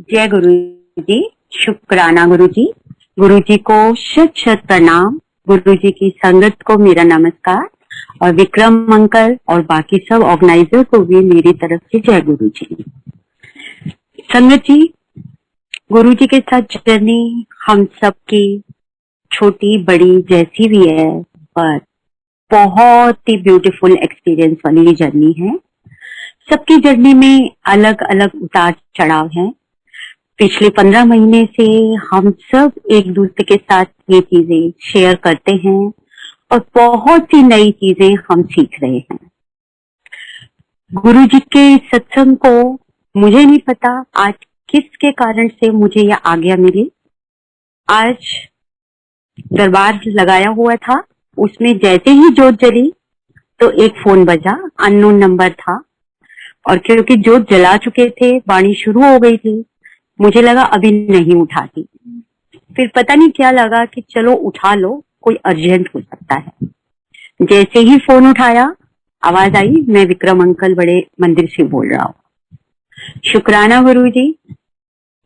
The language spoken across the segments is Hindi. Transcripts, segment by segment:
जय गुरु जी। शुक्राना गुरु जी। गुरु जी को शत शत प्रणाम। गुरु जी की संगत को मेरा नमस्कार और विक्रम अंकल और बाकी सब ऑर्गेनाइजर को भी मेरी तरफ से जय गुरु जी। संगत जी, गुरु जी के साथ जर्नी हम सबकी छोटी बड़ी जैसी भी है, पर बहुत ही ब्यूटीफुल एक्सपीरियंस वाली जर्नी है। सबकी जर्नी में अलग अलग उतार चढ़ाव है। पिछले 15 महीने से हम सब एक दूसरे के साथ ये चीजें शेयर करते हैं और बहुत सी नई चीजें हम सीख रहे हैं। गुरु जी के सत्संग को मुझे नहीं पता आज किसके कारण से मुझे यह आज्ञा मिली। आज दरबार लगाया हुआ था, उसमें जैसे ही जोत जली तो एक फोन बजा, अननोन नंबर था और क्योंकि जोत जला चुके थे, वाणी शुरू हो गई थी, मुझे लगा अभी नहीं उठाती। फिर पता नहीं क्या लगा कि चलो उठा लो, कोई अर्जेंट हो सकता है। जैसे ही फोन उठाया आवाज आई, मैं विक्रम अंकल बड़े मंदिर से बोल रहा हूँ। शुक्राना गुरु जी।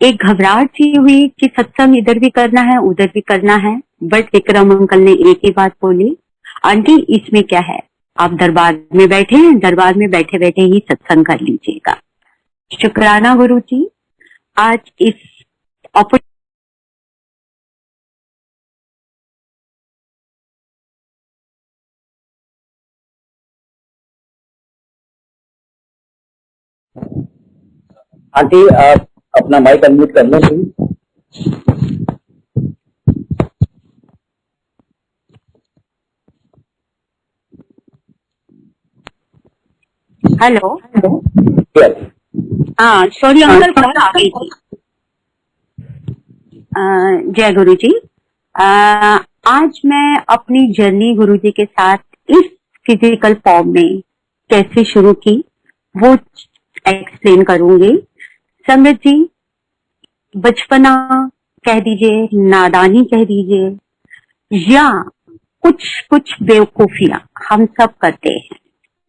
एक घबराहट सी हुई कि सत्संग इधर भी करना है उधर भी करना है, बट विक्रम अंकल ने एक ही बात बोली, आंटी इसमें क्या है, आप दरबार में बैठे हैं, दरबार में बैठे बैठे ही सत्संग कर लीजिएगा। शुक्राना गुरु जी। आज इस आंटी आप अपना माइक अनम्यूट कर लो प्लीज। हेलो। हेलो। हाँ सॉरी अंकल, कॉल आ गई थी। जय गुरु जी। आज मैं अपनी जर्नी गुरु जी के साथ इस फिजिकल फॉर्म में कैसे शुरू की वो एक्सप्लेन करूंगी। संगत जी, बचपना कह दीजिए, नादानी कह दीजिए, या कुछ कुछ बेवकूफियां हम सब करते हैं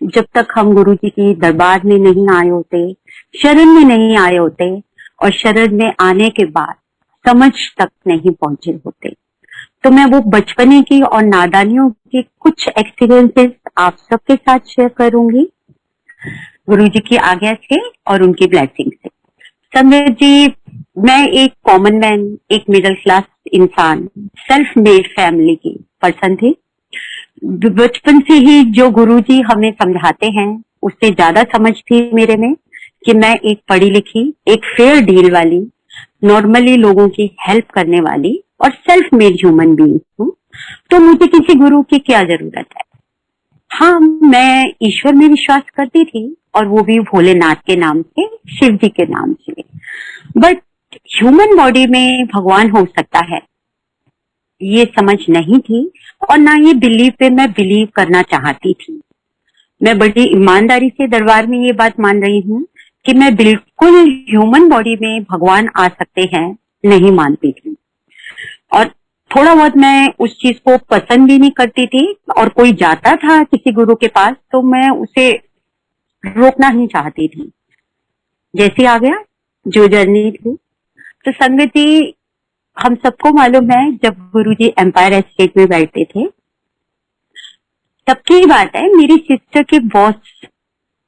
जब तक हम गुरु जी की दरबार में नहीं आए होते, शरण में नहीं आए होते और शरण में आने के बाद समझ तक नहीं पहुंचे होते। तो मैं वो बचपने की और नादानियों के कुछ एक्सपीरियंसेस आप सबके साथ शेयर करूंगी गुरु जी की आज्ञा से और उनकी ब्लेसिंग से। संजय जी, मैं एक कॉमन मैन, एक मिडिल क्लास इंसान, सेल्फ मेड फैमिली की पर्सन थी। बचपन से ही जो गुरुजी हमें समझाते हैं उससे ज्यादा समझ थी मेरे में कि मैं एक पढ़ी लिखी, एक फेयर डील वाली, नॉर्मली लोगों की हेल्प करने वाली और सेल्फ मेड ह्यूमन बीइंग हूँ। तो मुझे किसी गुरु की क्या जरूरत है। हाँ, मैं ईश्वर में विश्वास करती थी और वो भी भोलेनाथ के नाम से, शिव जी के नाम से, बट ह्यूमन बॉडी में भगवान हो सकता है ये समझ नहीं थी और ना ये बिलीव पे मैं बिलीव करना चाहती थी। मैं बड़ी ईमानदारी से दरबार में ये बात मान रही हूँ कि मैं बिल्कुल ह्यूमन बॉडी में भगवान आ सकते हैं नहीं मानती थी और थोड़ा बहुत मैं उस चीज को पसंद भी नहीं करती थी और कोई जाता था किसी गुरु के पास तो मैं उसे रोकना नहीं चाहती थी। जैसे आ गया जो जर्नी थी। तो संगति, हम सबको मालूम है जब गुरुजी एम्पायर एस्टेट में बैठते थे तब की बात है, मेरी सिस्टर के बॉस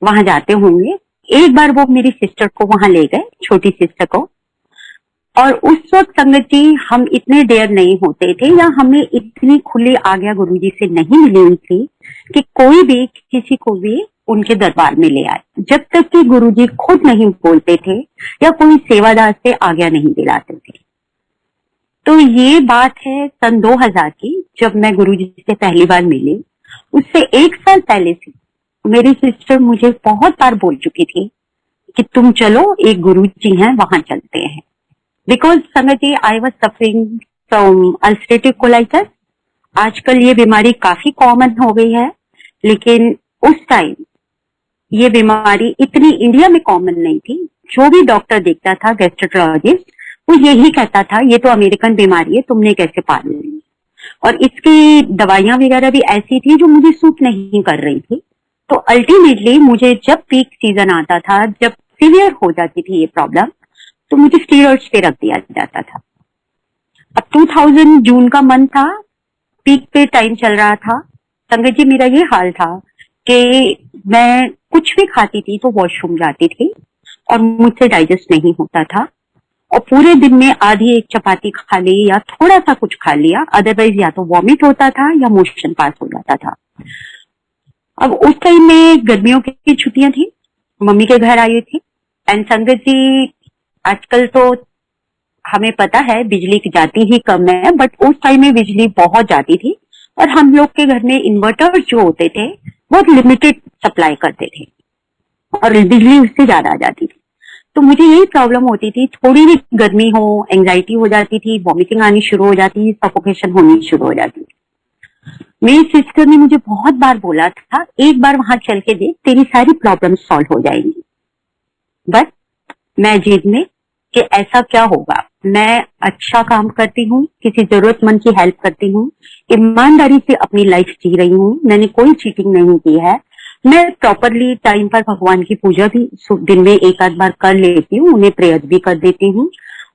वहां जाते होंगे। एक बार वो मेरी सिस्टर को वहां ले गए, छोटी सिस्टर को, और उस वक्त संगत जी हम इतने डेयर नहीं होते थे या हमें इतनी खुली आज्ञा गुरुजी से नहीं मिली हुई थी कि कोई भी किसी को भी उनके दरबार में ले आए, जब तक कि गुरुजी खुद नहीं बोलते थे या कोई सेवादार से आज्ञा नहीं दिलाते थे। तो ये बात है सन 2000 की, जब मैं गुरुजी से पहली बार मिली। उससे 1 साल पहले से मेरी सिस्टर मुझे बहुत बार बोल चुकी थी कि तुम चलो, एक गुरुजी हैं वहां चलते हैं। बिकॉज संगति, I was suffering from ulcerative colitis. आजकल ये बीमारी काफी कॉमन हो गई है, लेकिन उस टाइम ये बीमारी इतनी इंडिया में कॉमन नहीं थी। जो भी डॉक्टर देखता था, गैस्ट्रोन्टरोलॉजिस्ट, वो यही कहता था ये तो अमेरिकन बीमारी है, तुमने कैसे पाल ली। और इसकी दवाइयां वगैरह भी ऐसी थी जो मुझे सूट नहीं कर रही थी। तो अल्टीमेटली मुझे जब पीक सीजन आता था, जब सीवियर हो जाती थी ये प्रॉब्लम, तो मुझे स्टीरॉइड्स पे रख दिया जाता था। अब 2000 जून का मंथ था, पीक पे टाइम चल रहा था। संगत जी, मेरा ये हाल था कि मैं कुछ भी खाती थी तो वॉशरूम जाती थी और मुझसे डाइजेस्ट नहीं होता था, और पूरे दिन में आधी एक चपाती खा ली या थोड़ा सा कुछ खा लिया, अदरवाइज या तो वॉमिट होता था या मोशन पास हो जाता था। अब उस टाइम में गर्मियों की छुट्टियां थी, मम्मी के घर आई थी। एंड संगत जी, आजकल तो हमें पता है बिजली की जाती ही कम है, बट उस टाइम में बिजली बहुत जाती थी और हम लोग के घर में इन्वर्टर जो होते थे बहुत लिमिटेड सप्लाई करते थे और बिजली उससे ज्यादा आ जाती थी। तो मुझे यही प्रॉब्लम होती थी, थोड़ी भी गर्मी हो एंजाइटी हो जाती थी, वॉमिटिंग आनी शुरू हो जाती, सफोकेशन होनी शुरू हो जाती। मेरी सिस्टर ने मुझे बहुत बार बोला था, एक बार वहां चल के देख, तेरी सारी प्रॉब्लम सॉल्व हो जाएंगी। बट मैं जिद में कि ऐसा क्या होगा, मैं अच्छा काम करती हूँ, किसी जरूरतमंद की हेल्प करती हूँ, ईमानदारी से अपनी लाइफ जी रही हूँ, मैंने कोई चीटिंग नहीं की है, मैं प्रॉपरली टाइम पर भगवान की पूजा भी दिन में एक आध बार कर लेती हूँ, उन्हें प्रेयर भी कर देती हूँ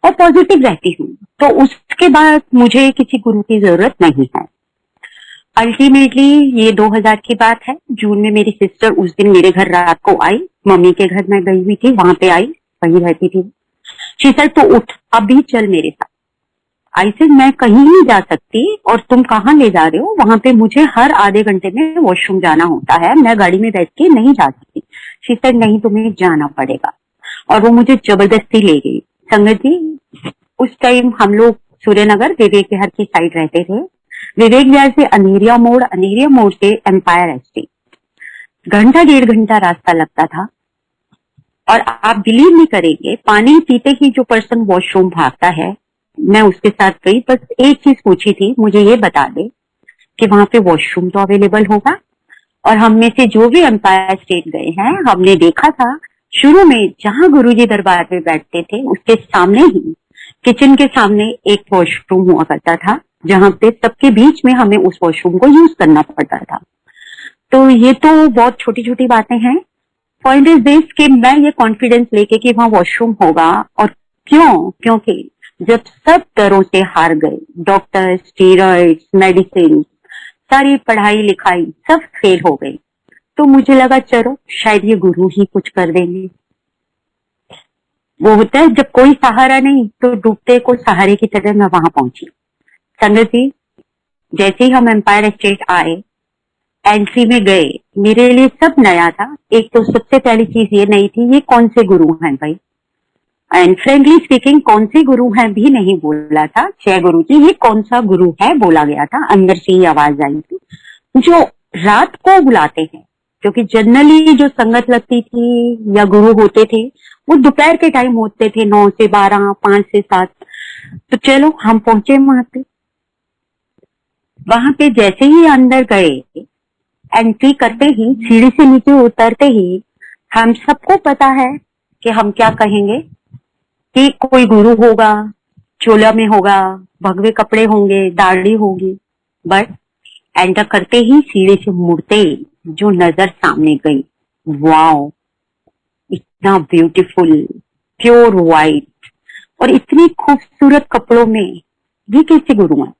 और पॉजिटिव रहती हूँ। तो उसके बाद मुझे किसी गुरु की जरूरत नहीं है। अल्टीमेटली ये 2000 की बात है, जून में मेरी सिस्टर उस दिन मेरे घर रात को आई, मम्मी के घर मैं गई हुई थी, वहां पे आई, वहीं रहती थी। शीतल तो उठ, अभी चल मेरे साथ। आई से मैं कहीं नहीं जा सकती और तुम कहाँ ले जा रहे हो, वहां पे मुझे हर आधे घंटे में वॉशरूम जाना होता है, मैं गाड़ी में बैठ के नहीं जा सकती। शीतल नहीं, तुम्हें जाना पड़ेगा, और वो मुझे जबरदस्ती ले गई। संगत जी, उस टाइम हम लोग सूर्यनगर विवेक विहार की साइड रहते थे। विवेक विहार से अंधेरिया मोड़ से एम्पायर एस्टेट, घंटा 1.5 घंटा रास्ता लगता था। और आप बिलीव नहीं करेंगे, पानी पीते ही जो पर्सन वॉशरूम भागता है, मैं उसके साथ गई, बस एक चीज पूछी थी, मुझे ये बता दे कि वहां पे वॉशरूम तो अवेलेबल होगा। और हम में से जो भी एम्पायर स्टेट गए हैं, हमने देखा था शुरू में जहां गुरुजी दरबार में बैठते थे उसके सामने ही, किचन के सामने एक वॉशरूम हुआ करता था, जहां पे सबके बीच में हमें उस वॉशरूम को यूज करना पड़ता था। तो ये तो बहुत छोटी छोटी बातें हैं। पॉइंट इज दिस कि मैं ये कॉन्फिडेंस लेके कि वहां वॉशरूम होगा, और क्योंकि जब सब तरह से हार गए, डॉक्टर, स्टीरॉइड्स, मेडिसिन, सारी पढ़ाई लिखाई सब फेल हो गई, तो मुझे लगा चलो शायद ये गुरु ही कुछ कर देंगे। वो होता है जब कोई सहारा नहीं तो डूबते को सहारे की तरह मैं वहां पहुंची। संगत जी, जैसे ही हम एम्पायर एस्टेट आए, एंट्री में गए, मेरे लिए सब नया था। एक तो सबसे पहली चीज ये नई थी, ये कौन से गुरु हैं भाई, एंड फ्रेंकली स्पीकिंग कौन से गुरु हैं भी नहीं बोला था, जय गुरु जी, ये कौन सा गुरु है बोला गया था, अंदर से ही आवाज आई थी। जो रात को बुलाते हैं, क्योंकि जनरली जो संगत लगती थी या गुरु होते थे वो दोपहर के टाइम होते थे, 9 से 12, 5 से 7। तो चलो हम पहुंचे वहां पे। वहां पे जैसे ही अंदर गए, एंट्री करते ही, सीढ़ी से नीचे उतरते ही, हम सबको पता है कि हम क्या कहेंगे कि कोई गुरु होगा, चोला में होगा, भगवे कपड़े होंगे, दाढ़ी होगी। बट एंटर करते ही सीढ़ी से मुड़ते जो नजर सामने गई, वाओ, इतना ब्यूटीफुल, प्योर व्हाइट और इतनी खूबसूरत कपड़ों में, ये कैसे गुरु हैं।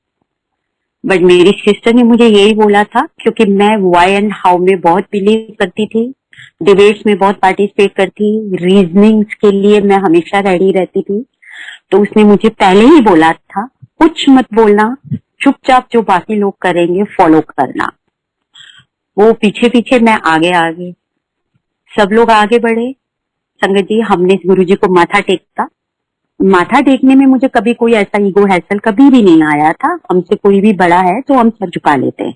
बट मेरी सिस्टर ने मुझे यही बोला था, क्योंकि मैं व्हाई एंड हाउ में बहुत बिलीव करती थी, डिबेट्स में बहुत पार्टिसिपेट करती, रीजनिंग्स के लिए मैं हमेशा रेडी रहती थी। तो उसने मुझे पहले ही बोला था, कुछ मत बोलना, चुपचाप जो बाकी लोग करेंगे फॉलो करना। वो पीछे पीछे, मैं आगे आगे, सब लोग आगे बढ़े। संगत जी, हमने गुरु जी को माथा टेका। माथा टेकने में मुझे कभी कोई ऐसा ईगो हैसल कभी भी नहीं आया था, हमसे कोई भी बड़ा है तो हम सर झुका लेते हैं।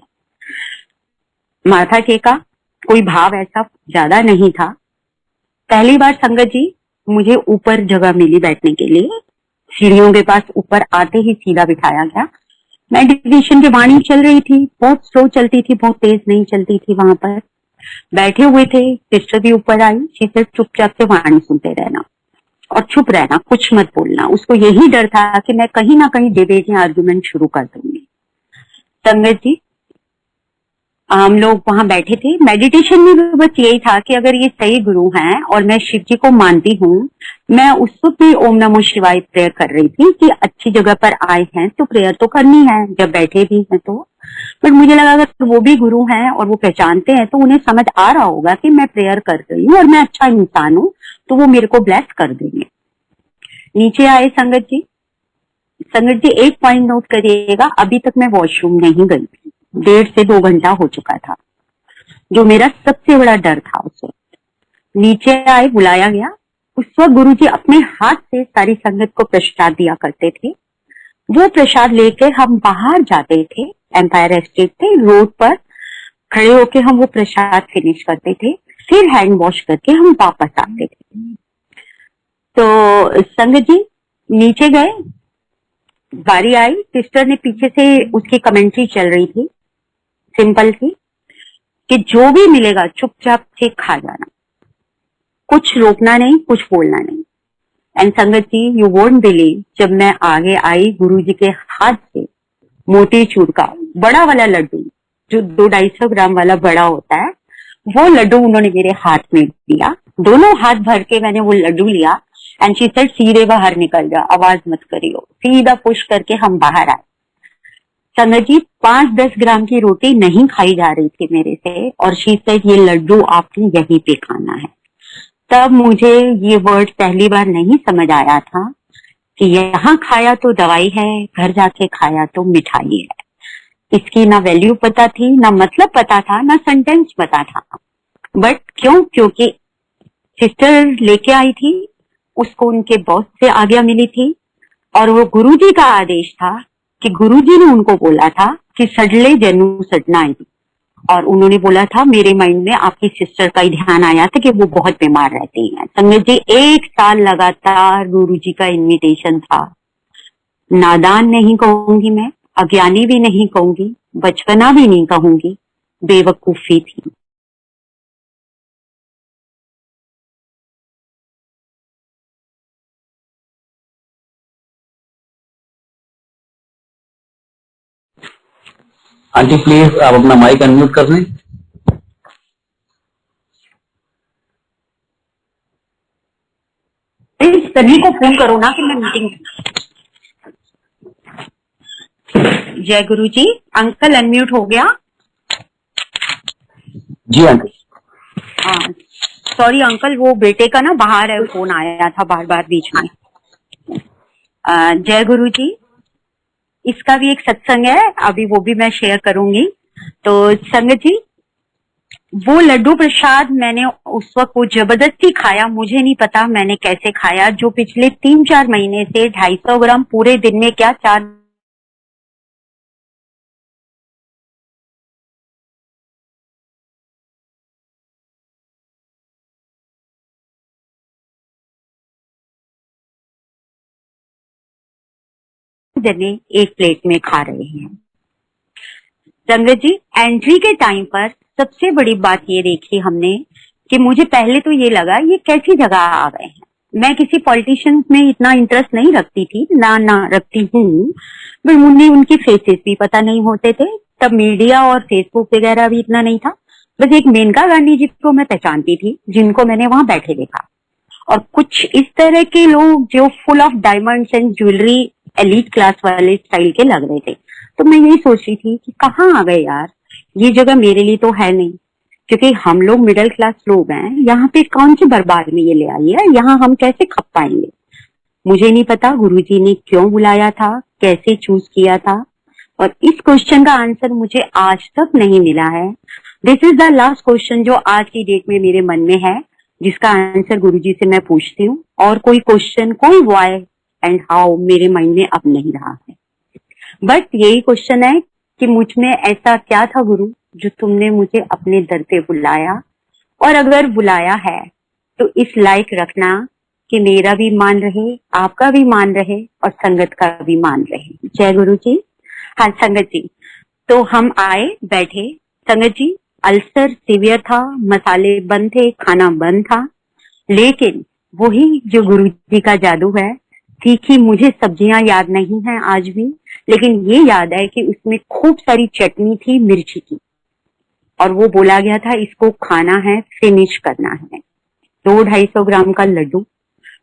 माथा टेका, कोई भाव ऐसा ज्यादा नहीं था। पहली बार संगत जी मुझे ऊपर जगह मिली बैठने के लिए, सीढ़ियों के पास ऊपर आते ही सीधा बिठाया गया। मेडिटेशन की वाणी चल रही थी, बहुत स्लो चलती थी, बहुत तेज नहीं चलती थी। वहां पर बैठे हुए थे, सिस्टर भी ऊपर आई, सिस्टर चुपचाप से वाणी सुनते रहना और चुप रहना, कुछ मत बोलना। उसको यही डर था कि मैं कहीं ना कहीं डिबेट या आर्गुमेंट शुरू कर दूंगी। संगत जी, हम लोग वहां बैठे थे। मेडिटेशन में भी बस यही था कि अगर ये सही गुरु हैं और मैं शिव जी को मानती हूँ, मैं उस वक्त भी ओम नमो शिवाय प्रेयर कर रही थी कि अच्छी जगह पर आए हैं तो प्रेयर तो करनी है, जब बैठे भी हैं तो। बट मुझे लगा अगर वो भी गुरु हैं और वो पहचानते हैं तो उन्हें समझ आ रहा होगा कि मैं प्रेयर कर रही हूँ और मैं अच्छा इंसान हूँ, तो वो मेरे को ब्लेस कर देंगे। नीचे आए संगत जी। संगत जी एक पॉइंट नोट करिएगा, अभी तक मैं वॉशरूम नहीं गई थी, 1.5 से 2 घंटा हो चुका था, जो मेरा सबसे बड़ा डर था उस वक्त। नीचे आए, बुलाया गया। उस वक्त गुरुजी अपने हाथ से सारी संगत को प्रसाद दिया करते थे। वो प्रसाद लेके हम बाहर जाते थे, एम्पायर एस्टेट थे, रोड पर खड़े होके हम वो प्रसाद फिनिश करते थे, फिर हैंड वॉश करके हम वापस आते थे। तो संगत जी नीचे गए, बारी आई, सिस्टर ने पीछे से, उसकी कमेंट्री चल रही थी, सिंपल थी कि जो भी मिलेगा चुपचाप से खा जाना, कुछ रोकना नहीं, कुछ बोलना नहीं। एंड संगत जी यू वोंट बिलीव, जब मैं आगे आई गुरुजी के हाथ से मोतीचूर का बड़ा वाला लड्डू, जो 200-250 ग्राम वाला बड़ा होता है, वो लड्डू उन्होंने मेरे हाथ में दिया। दोनों हाथ भर के मैंने वो लड्डू लिया एंड शी सेड सीधे बाहर निकल जा, आवाज मत करियो। सीधा पुश करके हम बाहर आए। संगत जी 5-10 ग्राम की रोटी नहीं खाई जा रही थी मेरे से, और शी सेड ये लड्डू आपने यहीं पे खाना है। तब मुझे ये वर्ड पहली बार नहीं समझ आया था कि यहाँ खाया तो दवाई है, घर जाके खाया तो मिठाई है। इसकी ना वैल्यू पता थी, ना मतलब पता था, ना सेंटेंस पता था। बट क्योंकि सिस्टर लेके आई थी, उसको उनके बॉस से आज्ञा मिली थी, और वो गुरुजी का आदेश था कि गुरुजी ने उनको बोला था कि सडले जनु सडनाई, और उन्होंने बोला था, मेरे माइंड में आपकी सिस्टर का ही ध्यान आया था कि वो बहुत बीमार रहती हैं। संगत जी 1 साल लगातार गुरुजी का इन्विटेशन था। नादान नहीं कहूंगी मैं, अज्ञानी भी नहीं कहूंगी, बचपना भी नहीं कहूंगी, बेवकूफी थी। आंटी प्लीज आप अपना माइक अनम्यूट कर लें। इस सभी को फोन करो ना कि मैं मीटिंग। जय गुरु जी। अंकल अनम्यूट हो गया? जी आंटी। हाँ सॉरी अंकल, वो बेटे का ना बाहर है, फोन आया था बार बार बीच में। जय गुरु जी। इसका भी एक सत्संग है, अभी वो भी मैं शेयर करूंगी। तो संगत जी वो लड्डू प्रसाद मैंने उस वक्त वो जबरदस्ती खाया, मुझे नहीं पता मैंने कैसे खाया, जो पिछले 3-4 महीने से 250 ग्राम पूरे दिन में, क्या 4 जने एक प्लेट में खा रहे हैं। संगत जी एंट्री के टाइम पर सबसे बड़ी बात ये देखी हमने कि मुझे पहले तो ये लगा ये कैसी जगह आ गए हैं। मैं किसी पॉलिटिशियंस में इतना इंटरेस्ट नहीं रखती थी, ना रखती हूँ, बट मुझे उनकी फेसेस भी पता नहीं होते थे। तब मीडिया और फेसबुक वगैरह भी इतना नहीं था। बस एक मेनका गांधी जी को मैं पहचानती थी, जिनको मैंने वहां बैठे देखा, और कुछ इस तरह के लोग जो full of diamonds and jewellery, elite class वाले स्टाइल के लग रहे थे। तो मैं यही सोच रही थी कि कहाँ आ गए यार, ये जगह मेरे लिए तो है नहीं, क्योंकि हम लोग मिडिल क्लास लोग हैं, यहाँ पे कौन सी बर्बाद में ये ले आई है, यहाँ हम कैसे खप पाएंगे। मुझे नहीं पता गुरुजी ने क्यों बुलाया था, कैसे चूज किया था, और इस क्वेश्चन का आंसर मुझे आज तक नहीं मिला है। This is the last question जो आज की डेट में मेरे मन में है, जिसका आंसर गुरुजी से मैं पूछती हूँ, और कोई क्वेश्चन, कोई व्हाई एंड हाउ मेरे माइंड में अब नहीं रहा है। बट यही क्वेश्चन है कि मुझ में ऐसा क्या था गुरु जो तुमने मुझे अपने दर पे बुलाया, और अगर बुलाया है तो इस लायक रखना कि मेरा भी मान रहे, आपका भी मान रहे, और संगत का भी मान रहे। जय गुरु जी। हाँ संगत जी, तो हम आए, बैठे। संगत जी अल्सर सीवियर था, मसाले बंद थे, खाना बंद था, लेकिन वही जो गुरु जी का जादू है। तीखी मुझे सब्जियां याद नहीं है आज भी, लेकिन ये याद है कि उसमें खूब सारी चटनी थी मिर्ची की, और वो बोला गया था इसको खाना है, फिनिश करना है। 200-250 ग्राम का लड्डू,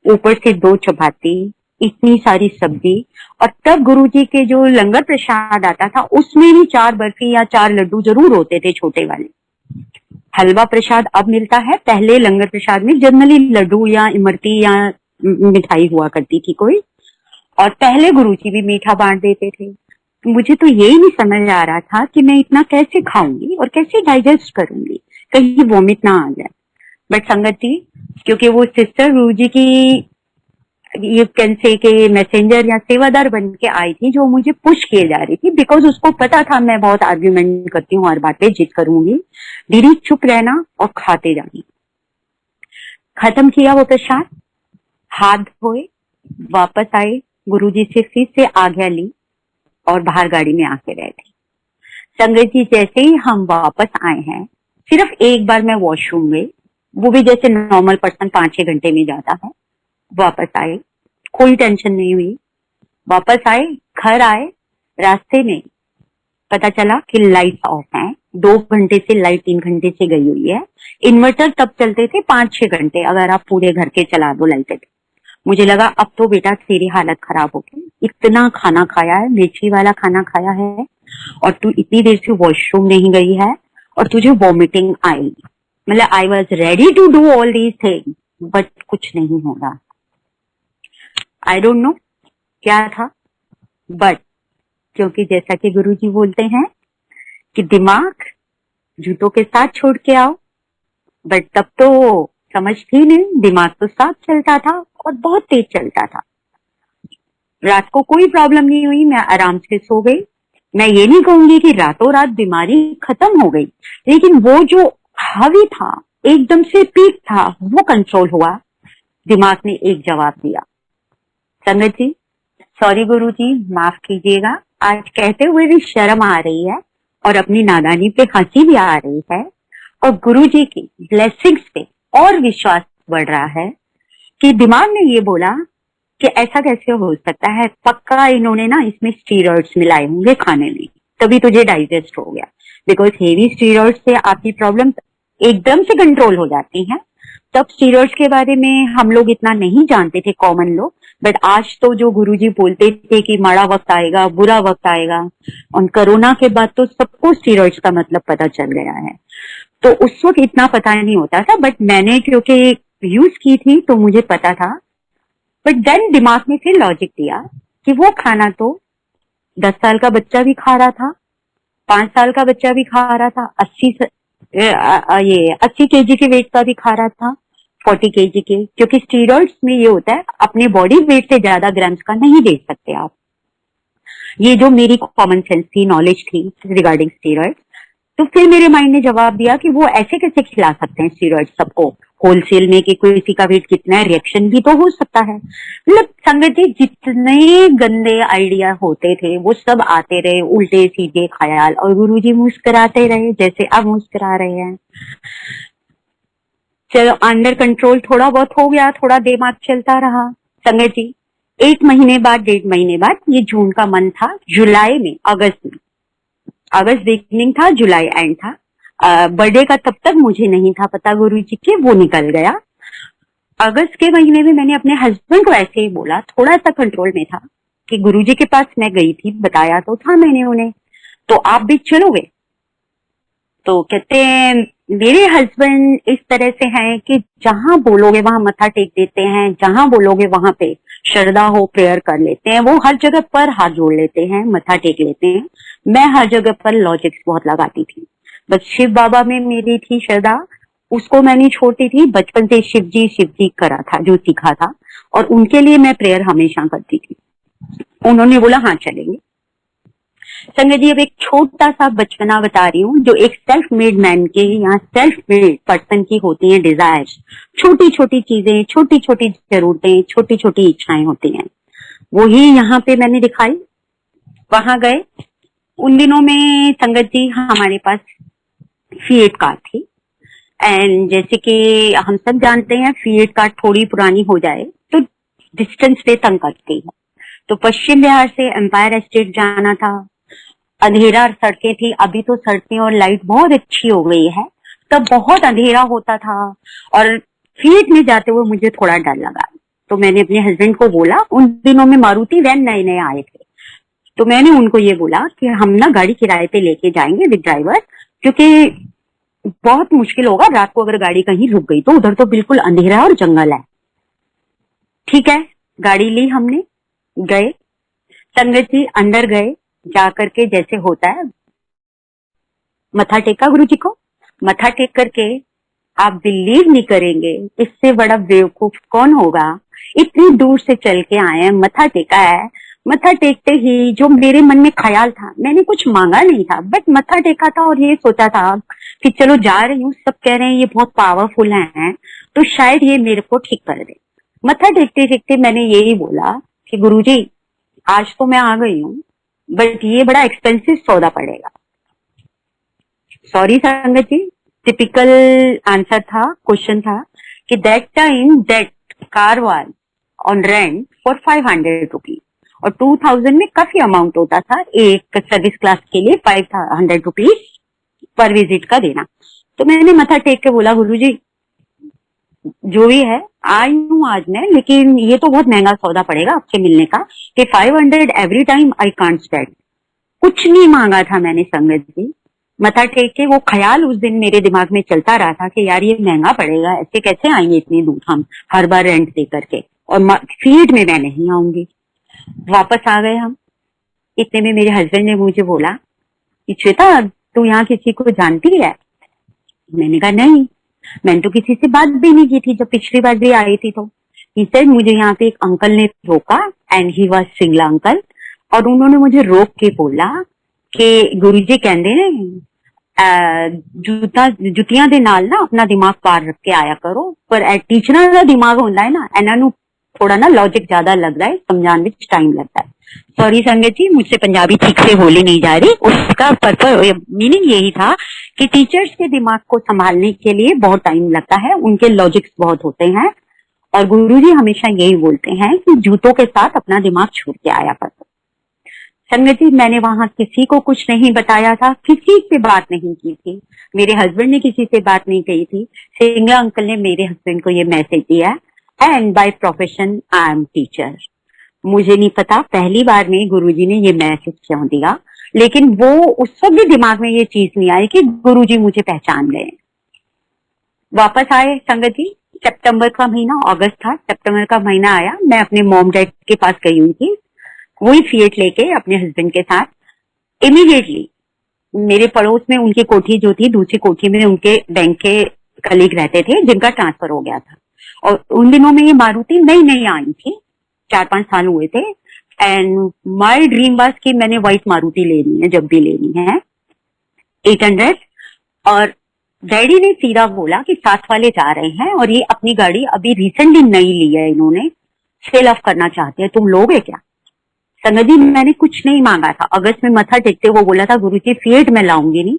ऊपर से 2 चपाती, इतनी सारी सब्जी। और तब गुरुजी के जो लंगर प्रसाद आता था उसमें भी 4 बर्फी या 4 लड्डू जरूर होते थे, छोटे वाले। हलवा प्रसाद अब मिलता है, पहले लंगर प्रसाद में जनरली लड्डू या इमरती या मिठाई हुआ करती थी कोई। और पहले गुरुजी भी मीठा बांट देते थे। मुझे तो यही नहीं समझ आ रहा था कि मैं इतना कैसे खाऊंगी और कैसे डाइजेस्ट करूंगी, कहीं वोमिट ना आ जाए। बट संगत जी, क्योंकि वो सिस्टर गुरुजी की यू कैन से के मैसेंजर या सेवादार बन के आई थी, जो मुझे पुश किए जा रही थी, बिकॉज उसको पता था मैं बहुत आर्ग्यूमेंट करती हूँ, हर बात पे जिद करूंगी। दीदी चुप रहना और खाते जाना। खत्म किया वो प्रसाद, हाथ धोए, वापस आए, गुरुजी से फिर से आज्ञा ली और बाहर गाड़ी में आके बैठे। संगत जी, जैसे ही हम वापस आए हैं, सिर्फ एक बार मैं वॉशरूम गई, वो भी जैसे नॉर्मल पर्सन 5-6 घंटे में जाता है। वापस आए, कोई टेंशन नहीं हुई। वापस आए, घर आए, रास्ते में पता चला कि लाइट ऑफ है। 2 घंटे से लाइट 3 घंटे से गई हुई है। इन्वर्टर तब चलते थे 5-6 घंटे, अगर आप पूरे घर के चला दो लाइटेड। मुझे लगा अब तो बेटा तेरी हालत खराब हो गई, इतना खाना खाया है, मिर्ची वाला खाना खाया है, और तू इतनी देर से वॉशरूम नहीं गई है और तुझे वॉमिटिंग आई। मतलब I was ready to do all these thing, but कुछ नहीं हो रहा। आई डोंट नो क्या था, बट क्योंकि जैसा कि गुरुजी बोलते हैं कि दिमाग जूतों के साथ छोड़ के आओ, बट तब तो समझ थी नहीं, दिमाग तो साथ चलता था और बहुत तेज चलता था। रात को कोई प्रॉब्लम नहीं हुई, मैं आराम से सो गई। मैं ये नहीं कहूंगी कि रातों रात बीमारी खत्म हो गई, लेकिन वो जो हावी था, एकदम से पीक था, वो कंट्रोल हुआ। दिमाग ने एक जवाब दिया। संगत जी, सॉरी गुरुजी, माफ कीजिएगा, आज कहते हुए भी शर्म आ रही है और अपनी नादानी पे हंसी भी आ रही है, और गुरुजी की ब्लेसिंग्स पे और विश्वास बढ़ रहा है कि दिमाग ने ये बोला कि ऐसा कैसे हो सकता है, पक्का इन्होंने ना इसमें स्टीरॉइड्स मिलाए होंगे खाने में, तभी तुझे डाइजेस्ट हो गया। बिकॉज हेवी स्टीरॉइड से आपकी प्रॉब्लम एकदम से कंट्रोल हो जाती है। तब स्टीरॉइड्स के बारे में हम लोग इतना नहीं जानते थे, कॉमन लोग, बट आज तो जो गुरुजी बोलते थे कि माड़ा वक्त आएगा, बुरा वक्त आएगा, और कोरोना के बाद तो सबको स्टीरॉइड्स का मतलब पता चल गया है। तो उस वक्त इतना पता नहीं होता था, बट मैंने क्योंकि यूज की थी तो मुझे पता था। बट देन दिमाग में फिर लॉजिक दिया कि वो खाना तो 10 साल का बच्चा भी खा रहा था, 5 साल का बच्चा भी खा रहा था, 80 केजी के वेट का भी खा रहा था, 40 केजी के, क्योंकि स्टीरॉइड्स में ये होता है अपने बॉडी वेट से ज्यादा ग्राम्स का नहीं दे सकते आप। ये जो मेरी कॉमन सेंस थी, नॉलेज थी रिगार्डिंग स्टीरॉइड्स। तो फिर मेरे माइंड ने जवाब दिया कि वो ऐसे कैसे खिला सकते हैं स्टीरॉइड्स सबको होलसेल में, कि किसी का वेट कितना है, रिएक्शन भी तो हो सकता है। मतलब संगत जी, जितने गंदे आइडिया होते थे वो सब आते रहे, उल्टे सीधे ख्याल, और गुरुजी मुस्कुराते रहे जैसे अब मुस्कुरा रहे हैं। चलो अंडर कंट्रोल थोड़ा बहुत हो गया, थोड़ा दिमाग चलता रहा। संगत जी, 1 महीने बाद, 1.5 महीने बाद, ये जून का मंथ था, जुलाई में, अगस्त बिगनिंग था, जुलाई एंड था। बर्थडे का तब तक मुझे नहीं था पता गुरुजी के, वो निकल गया। अगस्त के महीने में मैंने अपने हस्बैंड को ऐसे ही बोला, थोड़ा सा कंट्रोल में था, कि गुरुजी के पास मैं गई थी, बताया तो था मैंने उन्हें, तो आप भी चलोगे? तो कहते हैं मेरे हस्बैंड इस तरह से हैं कि जहां बोलोगे वहां मत्था टेक देते हैं, जहां बोलोगे वहां पे श्रद्धा हो प्रेयर कर लेते हैं, वो हर जगह पर हाथ जोड़ लेते हैं, मत्था टेक लेते हैं। मैं हर जगह पर लॉजिक्स बहुत लगाती थी, बस शिव बाबा में मेरी थी श्रद्धा, उसको मैं नहीं छोड़ती थी। बचपन से शिव जी करा था, जो सीखा था, और उनके लिए मैं प्रेयर हमेशा करती थी। उन्होंने बोला हाँ चलेंगे। संगत जी, अब एक छोटा सा बचपना बता रही हूँ, जो एक सेल्फ मेड मैन के या सेल्फ मेड पर्सन की होती हैं डिजायर्स, छोटी छोटी चीजें, छोटी छोटी जरूरतें, छोटी छोटी इच्छाएं होती हैं, वही यहाँ पे मैंने दिखाई। वहां गए, उन दिनों में संगत जी हमारे पास फीएट कार थी, एंड जैसे कि हम सब जानते हैं फीएट कार थोड़ी पुरानी हो जाए तो डिस्टेंस पे तंग करती है। तो पश्चिम बिहार से एम्पायर एस्टेट जाना था, अंधेरा सड़कें थी, अभी तो सड़कें और लाइट बहुत अच्छी हो गई है, तब बहुत अंधेरा होता था और फील्ड में जाते हुए मुझे थोड़ा डर लगा। तो मैंने अपने हस्बैंड को बोला, उन दिनों में मारुति वैन नए नए आए थे, तो मैंने उनको ये बोला कि हम ना गाड़ी किराए पे लेके जाएंगे विद ड्राइवर, क्योंकि बहुत मुश्किल होगा रात को अगर गाड़ी कहीं रुक गई तो, उधर तो बिल्कुल अंधेरा है और जंगल है। ठीक है, गाड़ी ली हमने, गए संगत जी, अंदर गए, जाकर के जैसे होता है मत्था टेका गुरु जी को, मत्था टेक करके आप बिलीव नहीं करेंगे, इससे बड़ा बेवकूफ कौन होगा। इतनी दूर से चल के आए हैं, मत्था टेका है, मत्था टेकते ही जो मेरे मन में ख्याल था, मैंने कुछ मांगा नहीं था, बट मत्था टेका था और ये सोचा था कि चलो जा रही हूँ, सब कह रहे हैं ये बहुत पावरफुल है तो शायद ये मेरे को ठीक कर दे। मत्था टेकते टेकते मैंने यही बोला कि गुरुजी आज तो मैं आ गई हूँ, बट ये बड़ा एक्सपेंसिव सौदा पड़ेगा। सॉरी संगत जी, टिपिकल आंसर था, क्वेश्चन था कि that time that car was on rent for 500 rupees और 2000 में काफी अमाउंट होता था एक सर्विस क्लास के लिए 500 रुपीज पर विजिट का देना। तो मैंने मत्था टेक के बोला गुरुजी जो भी है आई हूँ आज मैं, लेकिन ये तो बहुत महंगा सौदा पड़ेगा आपसे मिलने का कि 500 every time I can't spend. कुछ नहीं मांगा था मैंने संगत जी, मत्था टेक के वो ख्याल उस दिन मेरे दिमाग में चलता रहा था कि यार ये महंगा पड़ेगा, ऐसे कैसे आएंगे इतनी दूर हम हर बार रेंट दे करके, और फील्ड में मैं नहीं आऊंगी। वापस आ गए हम, इतने में मेरे हस्बैंड ने मुझे बोला कि श्वेता तू यहाँ किसी को जानती है? मैंने कहा नहीं, मैंने तो किसी से बात भी नहीं की थी जब पिछली बार भी आई थी। तो he said, मुझे यहाँ पे एक अंकल ने रोका and he was Singla uncle, और उन्होंने मुझे रोक के बोला कि गुरुजी कहते ने जुतियां दे नाल ना अपना दिमाग पार रख के आया करो, पर टीचर का दिमाग होता है ना, इन्हों थोड़ा ना लॉजिक ज्यादा लगता है, समझाने में टाइम लगता है। सॉरी संगत जी, मुझसे पंजाबी ठीक से बोली नहीं जा रही, उसका पर्पस मीनिंग यही था कि टीचर्स के दिमाग को संभालने के लिए बहुत टाइम लगता है, उनके लॉजिक्स बहुत होते हैं, और गुरुजी हमेशा यही बोलते हैं कि जूतों के साथ अपना दिमाग छोड़ के आया करो। संगत जी मैंने वहां किसी को कुछ नहीं बताया था, किसी से बात नहीं की थी, मेरे हस्बैंड ने किसी से बात नहीं की थी, सिंगला अंकल ने मेरे हस्बैंड को ये मैसेज दिया and by profession I am teacher. मुझे नहीं पता पहली बार में गुरुजी ने ये मैसेज क्यों दिया, लेकिन वो उस वक्त भी दिमाग में ये चीज नहीं आई कि गुरुजी मुझे पहचान गए। वापस आए संगत जी, सितंबर का महीना, अगस्त था, सितंबर का महीना आया, मैं अपने मॉम डैड के पास गई हुई थी, वही फिएट लेके अपने हस्बैंड के साथ। इमीडिएटली मेरे पड़ोस में उनकी कोठी जो थी, दूसरी कोठी में उनके बैंक के कलीग रहते थे जिनका ट्रांसफर हो गया था, और उन दिनों में ये मारुति नई नई आई थी, 4-5 साल हुए थे, एंड माय ड्रीम वाज कि मैंने व्हाइट मारुति लेनी है, जब भी लेनी है 800। और डैडी ने सीधा बोला कि साथ वाले जा रहे हैं और ये अपनी गाड़ी अभी रिसेंटली नई ली है, इन्होंने सेल ऑफ करना चाहते हैं, तुम लोगे क्या? संगत जी मैंने कुछ नहीं मांगा था, अगस्त में मत्था टेकते वो बोला था गुरुजी फिएट मैं लाऊंगी नहीं,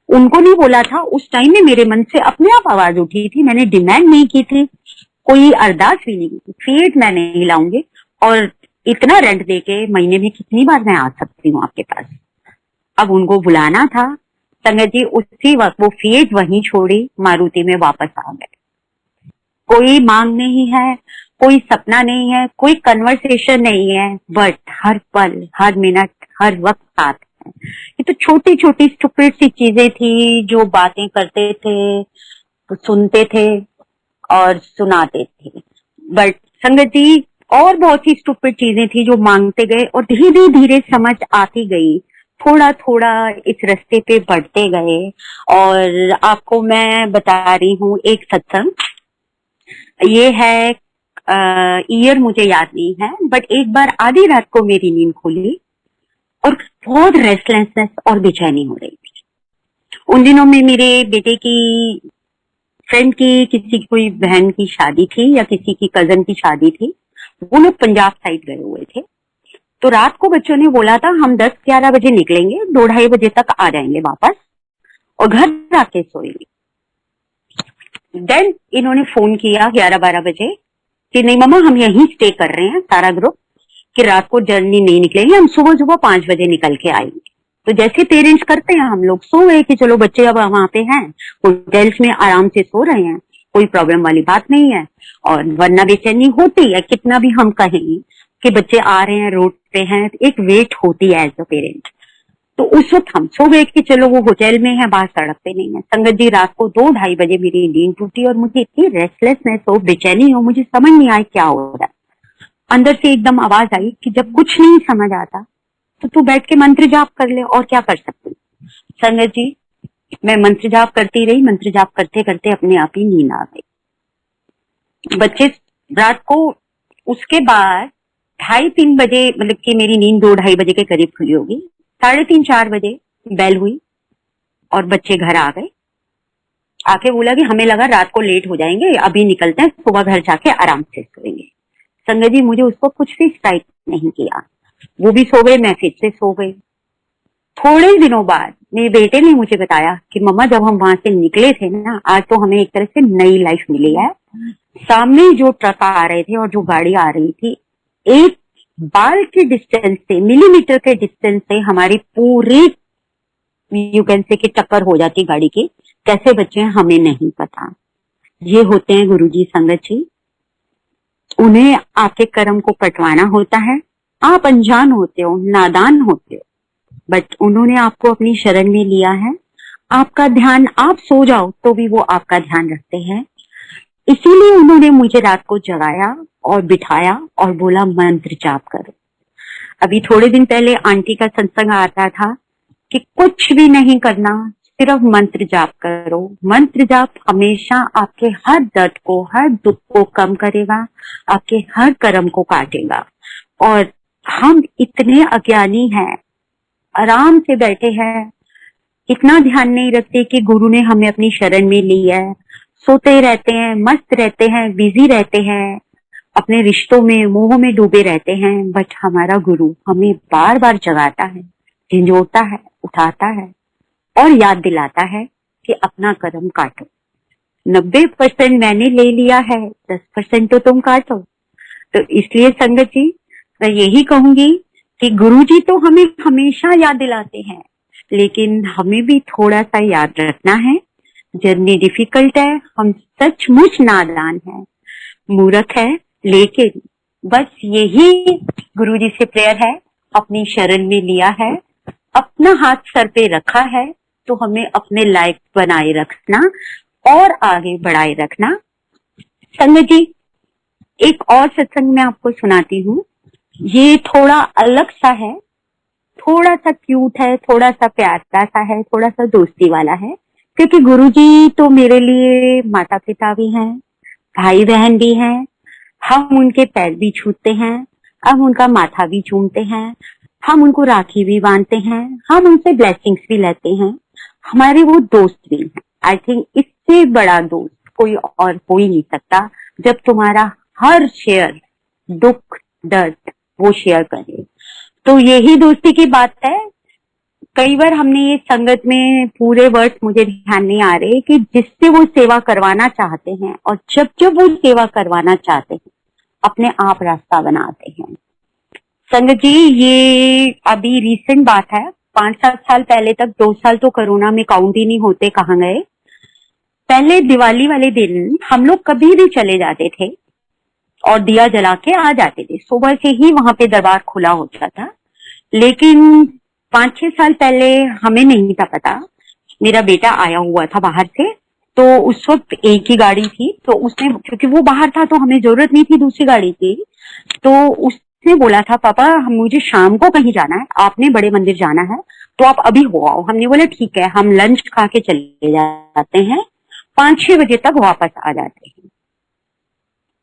उनको नहीं बोला था। उस टाइम में मेरे मन से अपने आप आवाज उठी थी, मैंने डिमांड नहीं की थी, कोई अरदास भी नहीं की थी, फिएट मैं नहीं लाऊंगी, और इतना रेंट देके महीने में कितनी बार मैं आ सकती हूँ आपके पास। अब उनको बुलाना था संगत जी, उसी वक्त वो फिएट वहीं छोड़ी, मारुति में वापस आ गए। कोई मांग नहीं है, कोई सपना नहीं है, कोई कन्वर्सेशन नहीं है, बट हर पल, हर मिनट, हर वक्त साथ है। ये तो छोटी छोटी स्टूपिड सी चीजें थी जो बातें करते थे, तो सुनते थे और सुनाते थे, बट संगत जी और बहुत सी स्टूपिड चीजें थी जो मांगते गए और धीरे धीरे समझ आती गई, थोड़ा थोड़ा इस रास्ते पे बढ़ते गए। और आपको मैं बता रही हूँ एक सत्संग, ये है ईयर मुझे याद नहीं है, बट एक बार आधी रात को मेरी नींद खुली और बहुत रेस्टलेसनेस और बेचैनी हो रही थी। उन दिनों में मेरे बेटे की फ्रेंड की किसी कोई बहन की शादी थी या किसी की कजन की शादी थी, वो लोग पंजाब साइड गए हुए थे, तो रात को बच्चों ने बोला था हम 10-11 बजे निकलेंगे, 2-2:30 बजे तक आ जाएंगे वापस और घर आके सोएंगे। देन इन्होंने फोन किया 11-12 बजे कि नहीं मम्मा हम यहीं स्टे कर रहे हैं सारा ग्रुप, कि रात को जर्नी नहीं निकलेंगे, हम सुबह सुबह 5 बजे निकल के आएंगे। तो जैसे पेरेंट्स करते हैं हम लोग, सो गए कि चलो बच्चे अब वहां पे हैं, होटल्स में आराम से सो रहे हैं, कोई प्रॉब्लम वाली बात नहीं है। और वरना बेचैनी होती है, कितना भी हम कहें कि बच्चे आ रहे हैं, रोड पे हैं, एक वेट होती है एज अ पेरेंट। तो उस वक्त हम सो गए कि चलो वो होटल में है, बाहर सड़क पे नहीं है। संगत जी, रात को 2-2:30 बजे मेरी नींद टूटी और मुझे इतनी रेस्टलेसनेस हो, बेचैनी हो, मुझे समझ नहीं आया क्या हो रहा है। अंदर से एकदम आवाज आई कि जब कुछ नहीं समझ आता तो तू बैठ के मंत्र जाप कर ले, और क्या कर सकती। संगत जी, मैं मंत्र जाप करती रही, मंत्र जाप करते करते अपने आप ही नींद आ गई। बच्चे रात को उसके बाद 2:30-3 बजे, मतलब कि मेरी नींद 2-2:30 बजे के करीब खुली होगी, 3:30-4 बजे बेल हुई और बच्चे घर आ गए। आके बोला कि हमें लगा रात को लेट हो जाएंगे, अभी निकलते हैं, सुबह घर जाके आराम से सोएंगे। संगत जी, मुझे उसको कुछ भी स्ट्राइक नहीं किया, वो भी सो गए, मैं फिर से सो गई। थोड़े दिनों बाद मेरे बेटे ने मुझे बताया कि मम्मा, जब हम वहां से निकले थे ना, आज तो हमें एक तरह से नई लाइफ मिली है। सामने जो ट्रक आ रहे थे और जो गाड़ी आ रही थी, एक बाल के डिस्टेंस से, मिलीमीटर के डिस्टेंस से हमारी पूरी यू कैन से कि टक्कर हो जाती गाड़ी की। कैसे बच्चे हैं हमें नहीं पता। ये होते हैं गुरुजी संगत जी, उन्हें आपके कर्म को कटवाना होता है। आप अनजान होते हो, नादान होते हो, बट उन्होंने आपको अपनी शरण में लिया है। आपका ध्यान, आप सो जाओ तो भी वो आपका ध्यान रखते हैं। इसीलिए उन्होंने मुझे रात को जगाया और बिठाया और बोला मंत्र जाप करो। अभी थोड़े दिन पहले आंटी का सत्संग आता था कि कुछ भी नहीं करना, सिर्फ मंत्र जाप करो। मंत्र जाप हमेशा आपके हर दर्द को, हर दुख को कम करेगा, आपके हर कर्म को काटेगा। और हम इतने अज्ञानी हैं, आराम से बैठे हैं, इतना ध्यान नहीं रखते कि गुरु ने हमें अपनी शरण में लिया है। सोते रहते हैं, मस्त रहते हैं, बिजी रहते हैं, अपने रिश्तों में, मोह में डूबे रहते हैं। बट हमारा गुरु हमें बार बार जगाता है, झिंझोड़ता है, उठाता है और याद दिलाता है कि अपना कर्म काटो। 90% मैंने ले लिया है, 10% तो तुम काटो। तो इसलिए संगत जी, मैं यही कहूंगी कि गुरुजी तो हमें हमेशा याद दिलाते हैं, लेकिन हमें भी थोड़ा सा याद रखना है। जर्नी डिफिकल्ट है, हम सचमुच नादान है, मूर्ख है, लेकिन बस यही गुरुजी से प्रेयर है, अपनी शरण में लिया है, अपना हाथ सर पे रखा है, तो हमें अपने लाइफ बनाए रखना और आगे बढ़ाए रखना। संगत जी, एक और सत्संग मैं आपको सुनाती हूँ। ये थोड़ा अलग सा है, थोड़ा सा क्यूट है, थोड़ा सा प्यारा सा है, थोड़ा सा दोस्ती वाला है। क्योंकि गुरुजी तो मेरे लिए माता पिता भी हैं, भाई बहन भी हैं। हम उनके पैर भी छूते हैं, हम उनका माथा भी चूमते हैं, हम उनको राखी भी बांधते हैं, हम उनसे ब्लेसिंग्स भी लेते हैं। हमारे वो दोस्त भी हैं। आई थिंक इससे बड़ा दोस्त कोई और हो ही नहीं सकता, जब तुम्हारा हर शेयर, दुख दर्द वो शेयर करे। तो यही दोस्ती की बात है। कई बार हमने ये संगत में, पूरे वर्ड्स मुझे ध्यान नहीं आ रहे, कि जिससे वो सेवा करवाना चाहते हैं और जब जब वो सेवा करवाना चाहते हैं, अपने आप रास्ता बनाते हैं। संगत जी, ये अभी रीसेंट बात है, 5-7 साल पहले तक, 2 साल तो कोरोना में काउंट ही नहीं होते कहाँ गए। पहले दिवाली वाले दिन हम लोग कभी भी चले जाते थे और दिया जला के आ जाते थे। सुबह से ही वहां पे दरबार खुला होता था। लेकिन 5-6 साल पहले हमें नहीं था पता, मेरा बेटा आया हुआ था बाहर से, तो उस वक्त एक ही गाड़ी थी, तो उसने, क्योंकि वो बाहर था तो हमें जरूरत नहीं थी दूसरी गाड़ी की, तो उसने बोला था पापा मुझे शाम को कहीं जाना है, आपने बड़े मंदिर जाना है, तो आप अभी हो आओ। हमने बोला ठीक है, हम लंच खा के चले जाते हैं, 5-6 बजे तक वापस आ जाते हैं,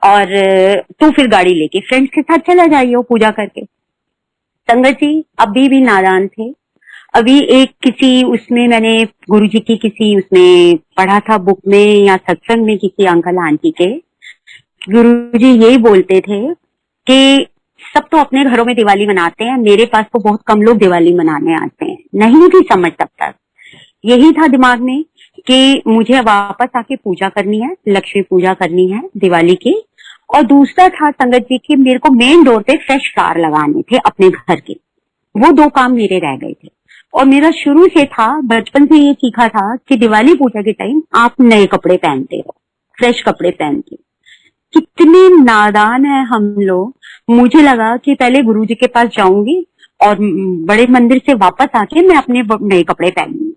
और तू फिर गाड़ी लेके फ्रेंड्स के साथ चला जाइए पूजा करके। संगत जी अभी भी नादान थे। अभी एक किसी उसमें मैंने गुरुजी की किसी उसमें पढ़ा था, बुक में या सत्संग में, किसी अंकल आंटी के, गुरुजी यही बोलते थे कि सब तो अपने घरों में दिवाली मनाते हैं, मेरे पास तो बहुत कम लोग दिवाली मनाने आते हैं। नहीं थी समझ तब तक, यही था दिमाग में कि मुझे वापस आके पूजा करनी है, लक्ष्मी पूजा करनी है दिवाली की। और दूसरा था संगत जी की, मेरे को मेन डोर पे फ्रेश फ्लावर लगाने थे अपने घर के। वो 2 काम मेरे रह गए थे। और मेरा शुरू से था, बचपन से ये सीखा था कि दिवाली पूजा के टाइम आप नए कपड़े पहनते हो, फ्रेश कपड़े पहनते हो। कितने नादान है हम लोग। मुझे लगा कि पहले गुरुजी के पास जाऊंगी और बड़े मंदिर से वापस आके मैं अपने नए कपड़े पहनूंगी,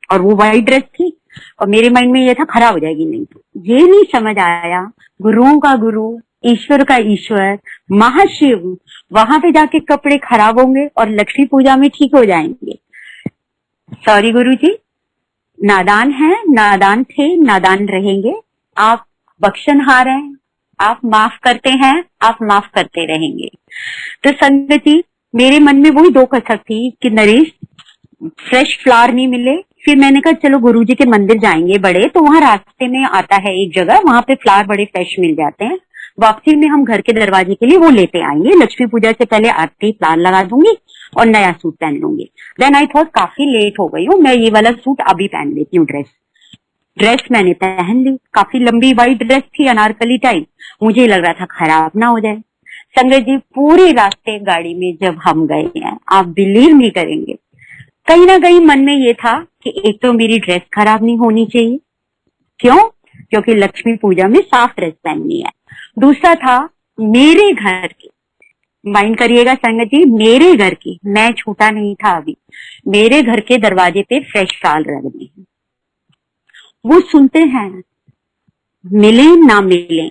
और वो वाइट ड्रेस थी और मेरे माइंड में ये था खराब हो जाएगी। नहीं, ये नहीं समझ आया गुरुओं का गुरु, ईश्वर का ईश्वर, महाशिव, वहां पे जाके कपड़े खराब होंगे और लक्ष्मी पूजा में ठीक हो जाएंगे। सॉरी गुरुजी, नादान है, नादान थे, नादान रहेंगे। आप बख्शनहार हैं, आप माफ करते हैं, आप माफ करते रहेंगे। तो संगत जी, मेरे मन में वही दो कसक थी कि नरेश फ्रेश फ्लावर नहीं मिले। फिर मैंने कहा चलो गुरुजी के मंदिर जाएंगे बड़े, तो वहां रास्ते में आता है एक जगह, वहां पे फ्लावर बड़े फ्रेश मिल जाते हैं। वापसी में हम घर के दरवाजे के लिए वो लेते आएंगे। लक्ष्मी पूजा से पहले आरती फ्लावर लगा दूंगी और नया सूट पहन लूंगी। देन आई थॉट काफी लेट हो गई हूँ, मैं ये वाला सूट अभी पहन लेती हूँ। ड्रेस मैंने पहन ली, काफी लंबी व्हाइट ड्रेस थी, अनारकली टाइप। मुझे लग रहा था खराब ना हो जाए। संगत जी, पूरे रास्ते गाड़ी में जब हम गए हैं, आप बिलीव नहीं करेंगे, कहीं ना कहीं मन में ये था कि एक तो मेरी ड्रेस खराब नहीं होनी चाहिए। क्यों? क्योंकि लक्ष्मी पूजा में साफ ड्रेस पहननी है। दूसरा था मेरे घर की, माइंड करिएगा संगत जी, मेरे घर की, मैं छूटा नहीं था अभी, मेरे घर के दरवाजे पे फ्रेश शाल रखने हैं। वो सुनते हैं, मिले ना मिले,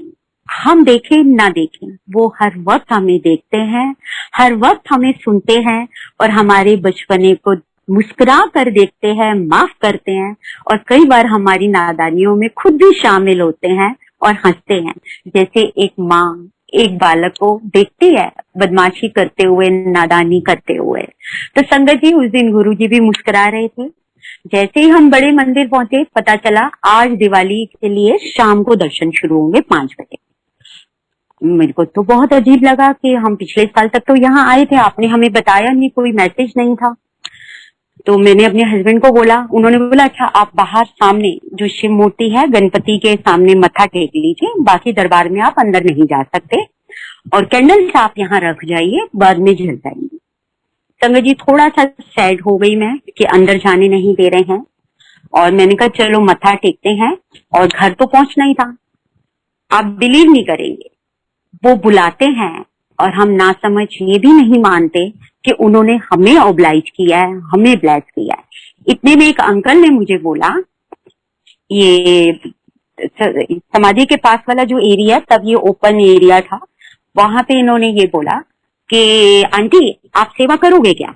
हम देखें ना देखें, वो हर वक्त हमें देखते हैं, हर वक्त हमें सुनते हैं और हमारे बचपने को मुस्कुरा कर देखते हैं, माफ करते हैं, और कई बार हमारी नादानियों में खुद भी शामिल होते हैं और हंसते हैं। जैसे एक माँ एक बालक को देखती है बदमाशी करते हुए, नादानी करते हुए। तो संगत जी, उस दिन गुरुजी भी मुस्कुरा रहे थे। जैसे ही हम बड़े मंदिर पहुंचे, पता चला आज दिवाली के लिए शाम को दर्शन शुरू होंगे 5 बजे। मेरे को तो बहुत अजीब लगा कि हम पिछले साल तक तो यहाँ आए थे, आपने हमें बताया नहीं, कोई मैसेज नहीं था। तो मैंने अपने हस्बैंड को बोला, उन्होंने बोला अच्छा आप बाहर सामने जो शिव मूर्ति है गणपति के सामने मत्था टेक लीजिए, बाकी दरबार में आप अंदर नहीं जा सकते, और कैंडल्स आप यहाँ रख जाइए, बाद में जल जाएंगे। संगत जी, थोड़ा सा सैड हो गई मैं कि अंदर जाने नहीं दे रहे हैं, और मैंने कहा चलो मत्था टेकते हैं, और घर तो पहुंचना ही था। आप बिलीव नहीं करेंगे, वो बुलाते हैं और हम ना समझ ये भी नहीं मानते कि उन्होंने हमें ओब्लाइज किया है, हमें ब्लेस किया है। इतने में एक अंकल ने मुझे बोला, ये समाधि के पास वाला जो एरिया, तब ये ओपन एरिया था, वहां पे इन्होंने ये बोला कि आंटी आप सेवा करोगे क्या?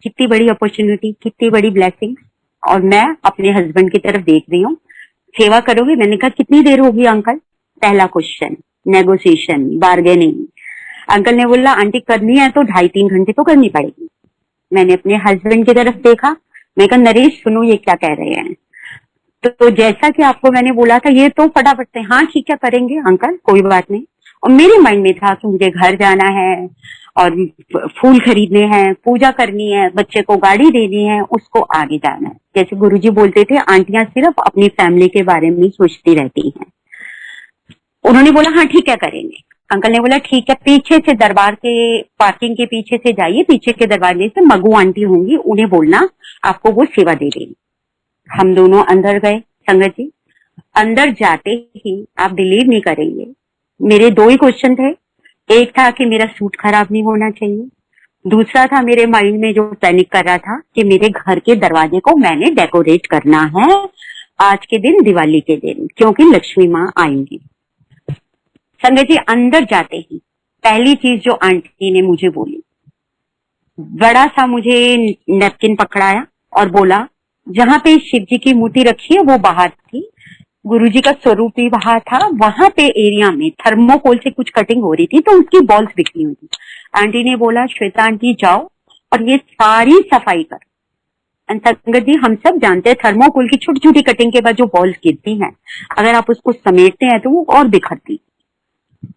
कितनी बड़ी अपॉर्चुनिटी, कितनी बड़ी ब्लेसिंग। और मैं अपने हस्बैंड की तरफ देख रही हूँ, सेवा करोगे? मैंने कहा कितनी देर होगी अंकल? पहला क्वेश्चन, नेगोशिएशन, बार्गेनिंग। अंकल ने बोला आंटी करनी है तो 2.5-3 घंटे तो करनी पड़ेगी। मैंने अपने हस्बैंड की तरफ देखा, मैं कहा नरेश सुनो ये क्या कह रहे हैं। तो जैसा कि आपको मैंने बोला था, ये तो फटाफट से हाँ ठीक है करेंगे अंकल, कोई बात नहीं। और मेरे माइंड में था कि मुझे घर जाना है और फूल खरीदने हैं, पूजा करनी है, बच्चे को गाड़ी देनी है, उसको आगे जाना है। जैसे गुरुजी बोलते थे, आंटियां सिर्फ अपनी फैमिली के बारे में सोचती रहती हैं। उन्होंने बोला हाँ ठीक है करेंगे। अंकल ने बोला ठीक है, पीछे से दरबार के पार्किंग के पीछे से जाइए, पीछे के दरवाजे से मगू आंटी होंगी, उन्हें बोलना आपको वो सेवा दे देंगी। हम दोनों अंदर गए। संगत जी, अंदर जाते ही आप बिलीव नहीं करेंगे, मेरे 2 ही क्वेश्चन थे। एक था कि मेरा सूट खराब नहीं होना चाहिए, दूसरा था मेरे माइंड में जो पैनिक कर रहा था कि मेरे घर के दरवाजे को मैंने डेकोरेट करना है आज के दिन, दिवाली के दिन, क्योंकि लक्ष्मी माँ आएंगी। संगत जी, अंदर जाते ही पहली चीज जो आंटी ने मुझे बोली, बड़ा सा मुझे नैपकिन पकड़ाया और बोला जहां पे शिव जी की मूर्ति रखी है वो बाहर थी, गुरुजी का स्वरूप भी बाहर था, वहां पे एरिया में थर्मोकोल से कुछ कटिंग हो रही थी तो उसकी बॉल्स बिखरी हुई थी। आंटी ने बोला श्वेता आंटी जाओ और ये सारी सफाई कर। संगत जी, हम सब जानते हैं थर्मोकोल की छोटी छोटी कटिंग के बाद जो बॉल्स गिरती हैं, अगर आप उसको समेटते हैं तो वो और बिखरती।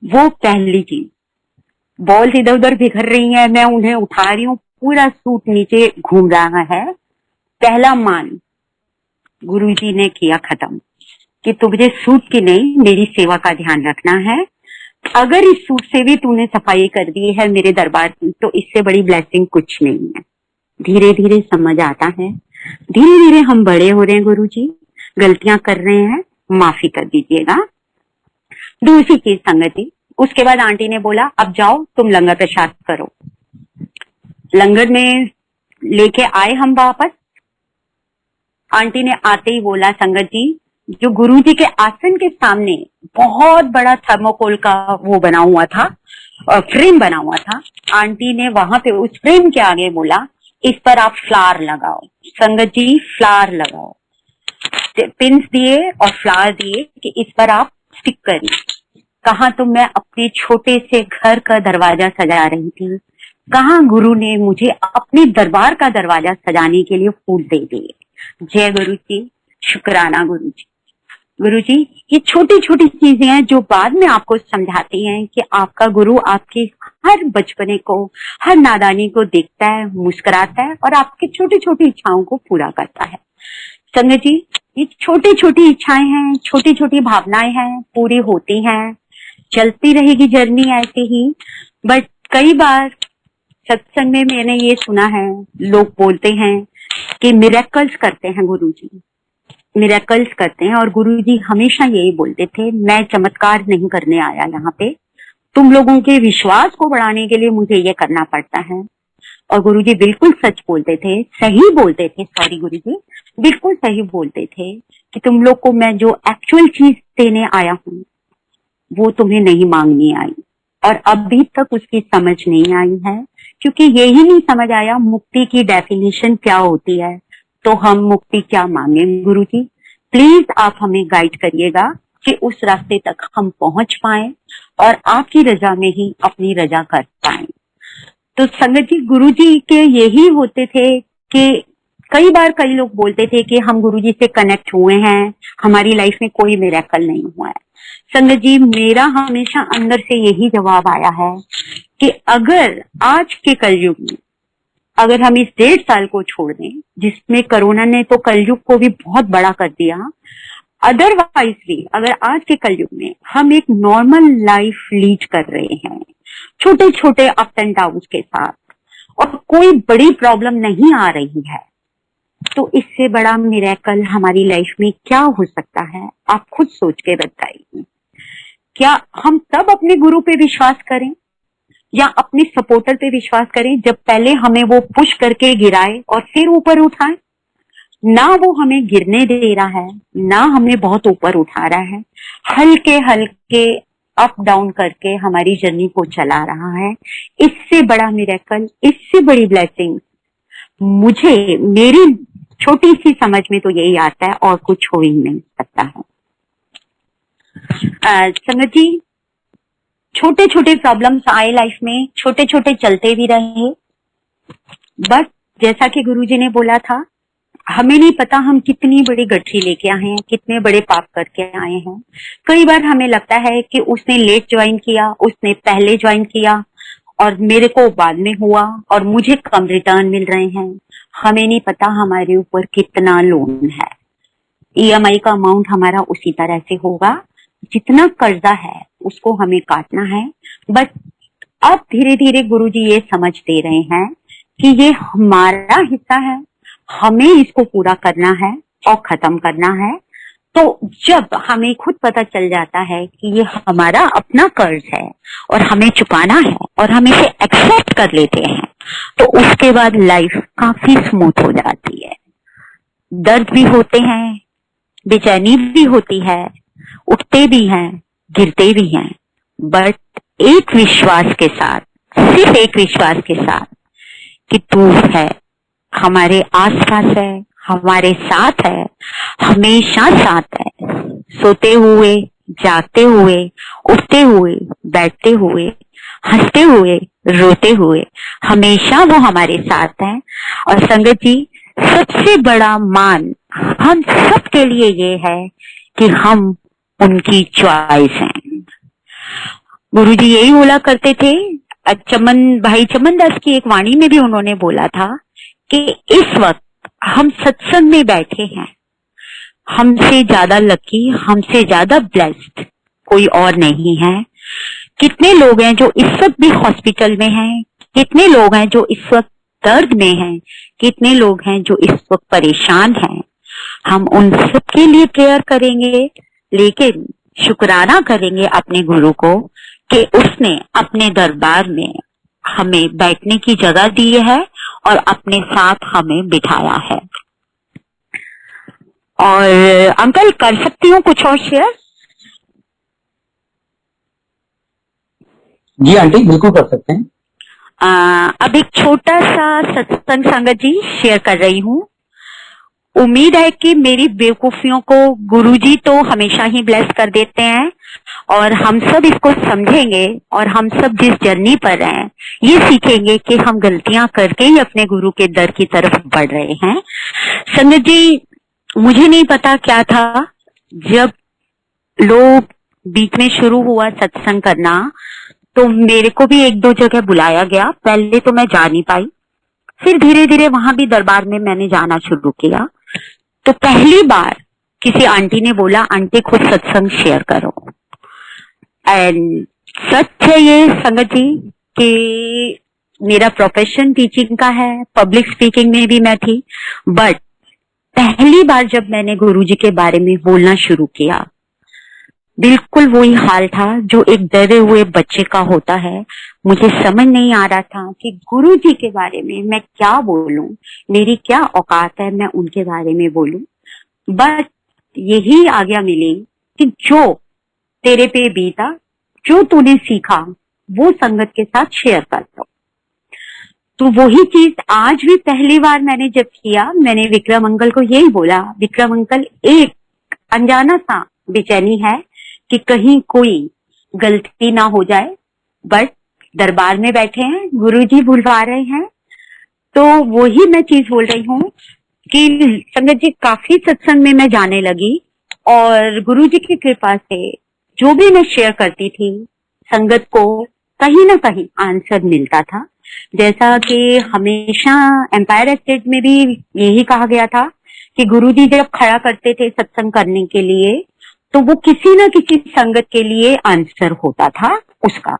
वो पहली चीज, बॉल्स इधर उधर बिखर रही हैं, मैं उन्हें उठा रही हूँ, पूरा सूट नीचे घूम रहा है। पहला मान गुरुजी ने किया खत्म कि तुझे सूट की नहीं मेरी सेवा का ध्यान रखना है। अगर इस सूट से भी तूने सफाई कर दी है मेरे दरबार की, तो इससे बड़ी ब्लेसिंग कुछ नहीं है। धीरे धीरे समझ आता है, धीरे धीरे हम बड़े हो रहे हैं गुरुजी, गलतियां कर रहे हैं, माफी कर दीजिएगा। दूसरी चीज संगति, उसके बाद आंटी ने बोला अब जाओ तुम लंगर प्रसाद करो। लंगर में लेके आए हम वापस। आंटी ने आते ही बोला संगत जी, जो गुरुजी के आसन के सामने बहुत बड़ा थर्मोकोल का वो बना हुआ था, फ्रेम बना हुआ था। आंटी ने वहां पे उस फ्रेम के आगे बोला इस पर आप फ्लावर लगाओ। संगत जी फ्लावर लगाओ, पिंस दिए और फ्लावर दिए कि इस पर आप स्टिक करिए। कहा तो मैं अपने छोटे से घर का दरवाजा सजा रही थी, कहा गुरु ने मुझे अपने दरबार का दरवाजा सजाने के लिए फूल दे दिए। जय गुरु जी, शुक्राना गुरु जी। गुरु जी, ये छोटी छोटी चीजें हैं जो बाद में आपको समझाती हैं कि आपका गुरु आपके हर बचपने को, हर नादानी को देखता है, मुस्कुराता है और आपकी छोटी छोटी इच्छाओं को पूरा करता है। संगत जी, ये छोटी छोटी इच्छाएं हैं, छोटी छोटी भावनाएं हैं, पूरी होती हैं, चलती रहेगी जर्नी ऐसे ही। बट कई बार सत्संग में मैंने ये सुना है, लोग बोलते हैं कि मिरेकल्स करते हैं गुरुजी, मिरेकल्स करते हैं। और गुरुजी हमेशा यही बोलते थे, मैं चमत्कार नहीं करने आया यहाँ पे, तुम लोगों के विश्वास को बढ़ाने के लिए मुझे ये करना पड़ता है। और गुरुजी बिल्कुल सच बोलते थे, सही बोलते थे, सॉरी गुरुजी, बिल्कुल सही बोलते थे कि तुम लोग को मैं जो एक्चुअल चीज देने आया हूँ वो तुम्हें नहीं मांगनी आई। और अभी तक उसकी समझ नहीं आई है, क्योंकि यही नहीं समझ आया मुक्ति की डेफिनेशन क्या होती है, तो हम मुक्ति क्या मांगे। गुरुजी प्लीज आप हमें गाइड करिएगा कि उस रास्ते तक हम पहुंच पाए और आपकी रजा में ही अपनी रजा कर पाए। तो संगत जी, गुरुजी के यही होते थे कि कई बार कई लोग बोलते थे कि हम गुरुजी से कनेक्ट हुए हैं, हमारी लाइफ में कोई मिरेकल नहीं हुआ है। संगत जी, मेरा हमेशा अंदर से यही जवाब आया है कि अगर आज के कलयुग में, अगर हम इस 1.5 साल को छोड़ दें जिसमें कोरोना ने तो कलयुग को भी बहुत बड़ा कर दिया, अदरवाइज भी अगर आज के कलयुग में हम एक नॉर्मल लाइफ लीड कर रहे हैं, छोटे छोटे अप एंड डाउन के साथ, और कोई बड़ी प्रॉब्लम नहीं आ रही है, तो इससे बड़ा मिरेकल हमारी लाइफ में क्या हो सकता है? आप खुद सोच के बताइए। क्या हम तब अपने गुरु पे विश्वास करें या अपने सपोर्टर पे विश्वास करें जब पहले हमें वो पुश करके गिराए और फिर ऊपर उठाए? ना वो हमें गिरने दे रहा है, ना हमें बहुत ऊपर उठा रहा है, हल्के हल्के अप डाउन करके हमारी जर्नी को चला रहा है। इससे बड़ा मिरेकल, इससे बड़ी ब्लेसिंग मुझे मेरी छोटी सी समझ में तो यही आता है, और कुछ हो ही नहीं सकता है। संगत जी, छोटे छोटे प्रॉब्लम्स आए लाइफ में, छोटे छोटे चलते भी रहे, बट जैसा कि गुरुजी ने बोला था, हमें नहीं पता हम कितनी बड़ी गठरी लेके आए हैं, कितने बड़े पाप करके आए हैं। कई बार हमें लगता है कि उसने लेट ज्वाइन किया, उसने पहले ज्वाइन किया और मेरे को बाद में हुआ और मुझे कम रिटर्न मिल रहे हैं। हमें नहीं पता हमारे ऊपर कितना लोन है। EMI का अमाउंट हमारा उसी तरह से होगा, जितना कर्जा है उसको हमें काटना है। बट अब धीरे धीरे गुरुजी ये समझ दे रहे हैं कि ये हमारा हिस्सा है, हमें इसको पूरा करना है और खत्म करना है। तो जब हमें खुद पता चल जाता है कि ये हमारा अपना कर्ज है और हमें चुकाना है और हम इसे एक्सेप्ट कर लेते हैं, तो उसके बाद लाइफ काफी स्मूथ हो जाती है। दर्द भी होते हैं, बेचैनी भी होती है, उठते भी हैं, गिरते भी हैं, बट एक विश्वास के साथ, सिर्फ एक विश्वास के साथ कि तू है, हमारे आसपास है, हमारे साथ है, हमेशा साथ है। सोते हुए, जागते हुए, उठते हुए, बैठते हुए, हंसते हुए, रोते हुए, हमेशा वो हमारे साथ है। और संगत जी, सबसे बड़ा मान हम सब के लिए ये है कि हम उनकी चॉइस हैं। गुरुजी यही बोला करते थे, भाई चमन दास की एक वाणी में भी उन्होंने बोला था कि इस वक्त हम सत्संग में बैठे हैं, हमसे ज्यादा लकी, हमसे ज्यादा ब्लेस्ड कोई और नहीं है, कितने लोग हैं जो इस वक्त भी हॉस्पिटल में हैं, कितने लोग हैं जो इस वक्त दर्द में हैं, कितने लोग हैं जो इस वक्त परेशान हैं। हम उन सब के लिए प्रेयर करेंगे, लेकिन शुक्राना करेंगे अपने गुरु को कि उसने अपने दरबार में हमें बैठने की जगह दी है और अपने साथ हमें बिठाया है। और अंकल कर सकती हूँ कुछ और शेयर? जी आंटी, बिल्कुल कर सकते हैं। अब एक छोटा सा सत्संग संगत जी शेयर कर रही हूँ। उम्मीद है कि मेरी बेवकूफियों को गुरुजी तो हमेशा ही ब्लेस कर देते हैं और हम सब इसको समझेंगे और हम सब जिस जर्नी पर हैं ये सीखेंगे कि हम गलतियां करके ही अपने गुरु के दर की तरफ बढ़ रहे हैं। संगत जी, मुझे नहीं पता क्या था, जब लोग बीच में शुरू हुआ सत्संग करना तो मेरे को भी एक दो जगह बुलाया गया। पहले तो मैं जा नहीं पाई, फिर धीरे धीरे वहां भी दरबार में मैंने जाना शुरू किया। तो पहली बार किसी आंटी ने बोला, आंटी खुद सत्संग शेयर करो। एंड सच है ये संगत जी कि मेरा प्रोफेशन टीचिंग का है, पब्लिक स्पीकिंग में भी मैं थी, बट पहली बार जब मैंने गुरुजी के बारे में बोलना शुरू किया, बिल्कुल वही हाल था जो एक डरे हुए बच्चे का होता है। मुझे समझ नहीं आ रहा था कि गुरुजी के बारे में मैं क्या बोलूं, मेरी क्या औकात है मैं उनके बारे में बोलूं। बस यही आज्ञा मिली कि जो तेरे पे बीता, जो तूने सीखा वो संगत के साथ शेयर कर दो। तो वही चीज आज भी पहली बार मैंने जब किया, मैंने विक्रम अंकल को यही बोला, विक्रम अंकल एक अनजाना सा बेचैनी है कि कहीं कोई गलती ना हो जाए, बट दरबार में बैठे हैं, गुरुजी बुलवा रहे हैं। तो वही मैं चीज बोल रही हूँ कि संगत जी काफी सत्संग में मैं जाने लगी और गुरुजी की कृपा से जो भी मैं शेयर करती थी संगत को कहीं ना कहीं आंसर मिलता था। जैसा कि हमेशा एम्पायर एस्टेट में भी यही कहा गया था कि गुरुजी जब खड़ा करते थे सत्संग करने के लिए तो वो किसी न किसी संगत के लिए आंसर होता था उसका।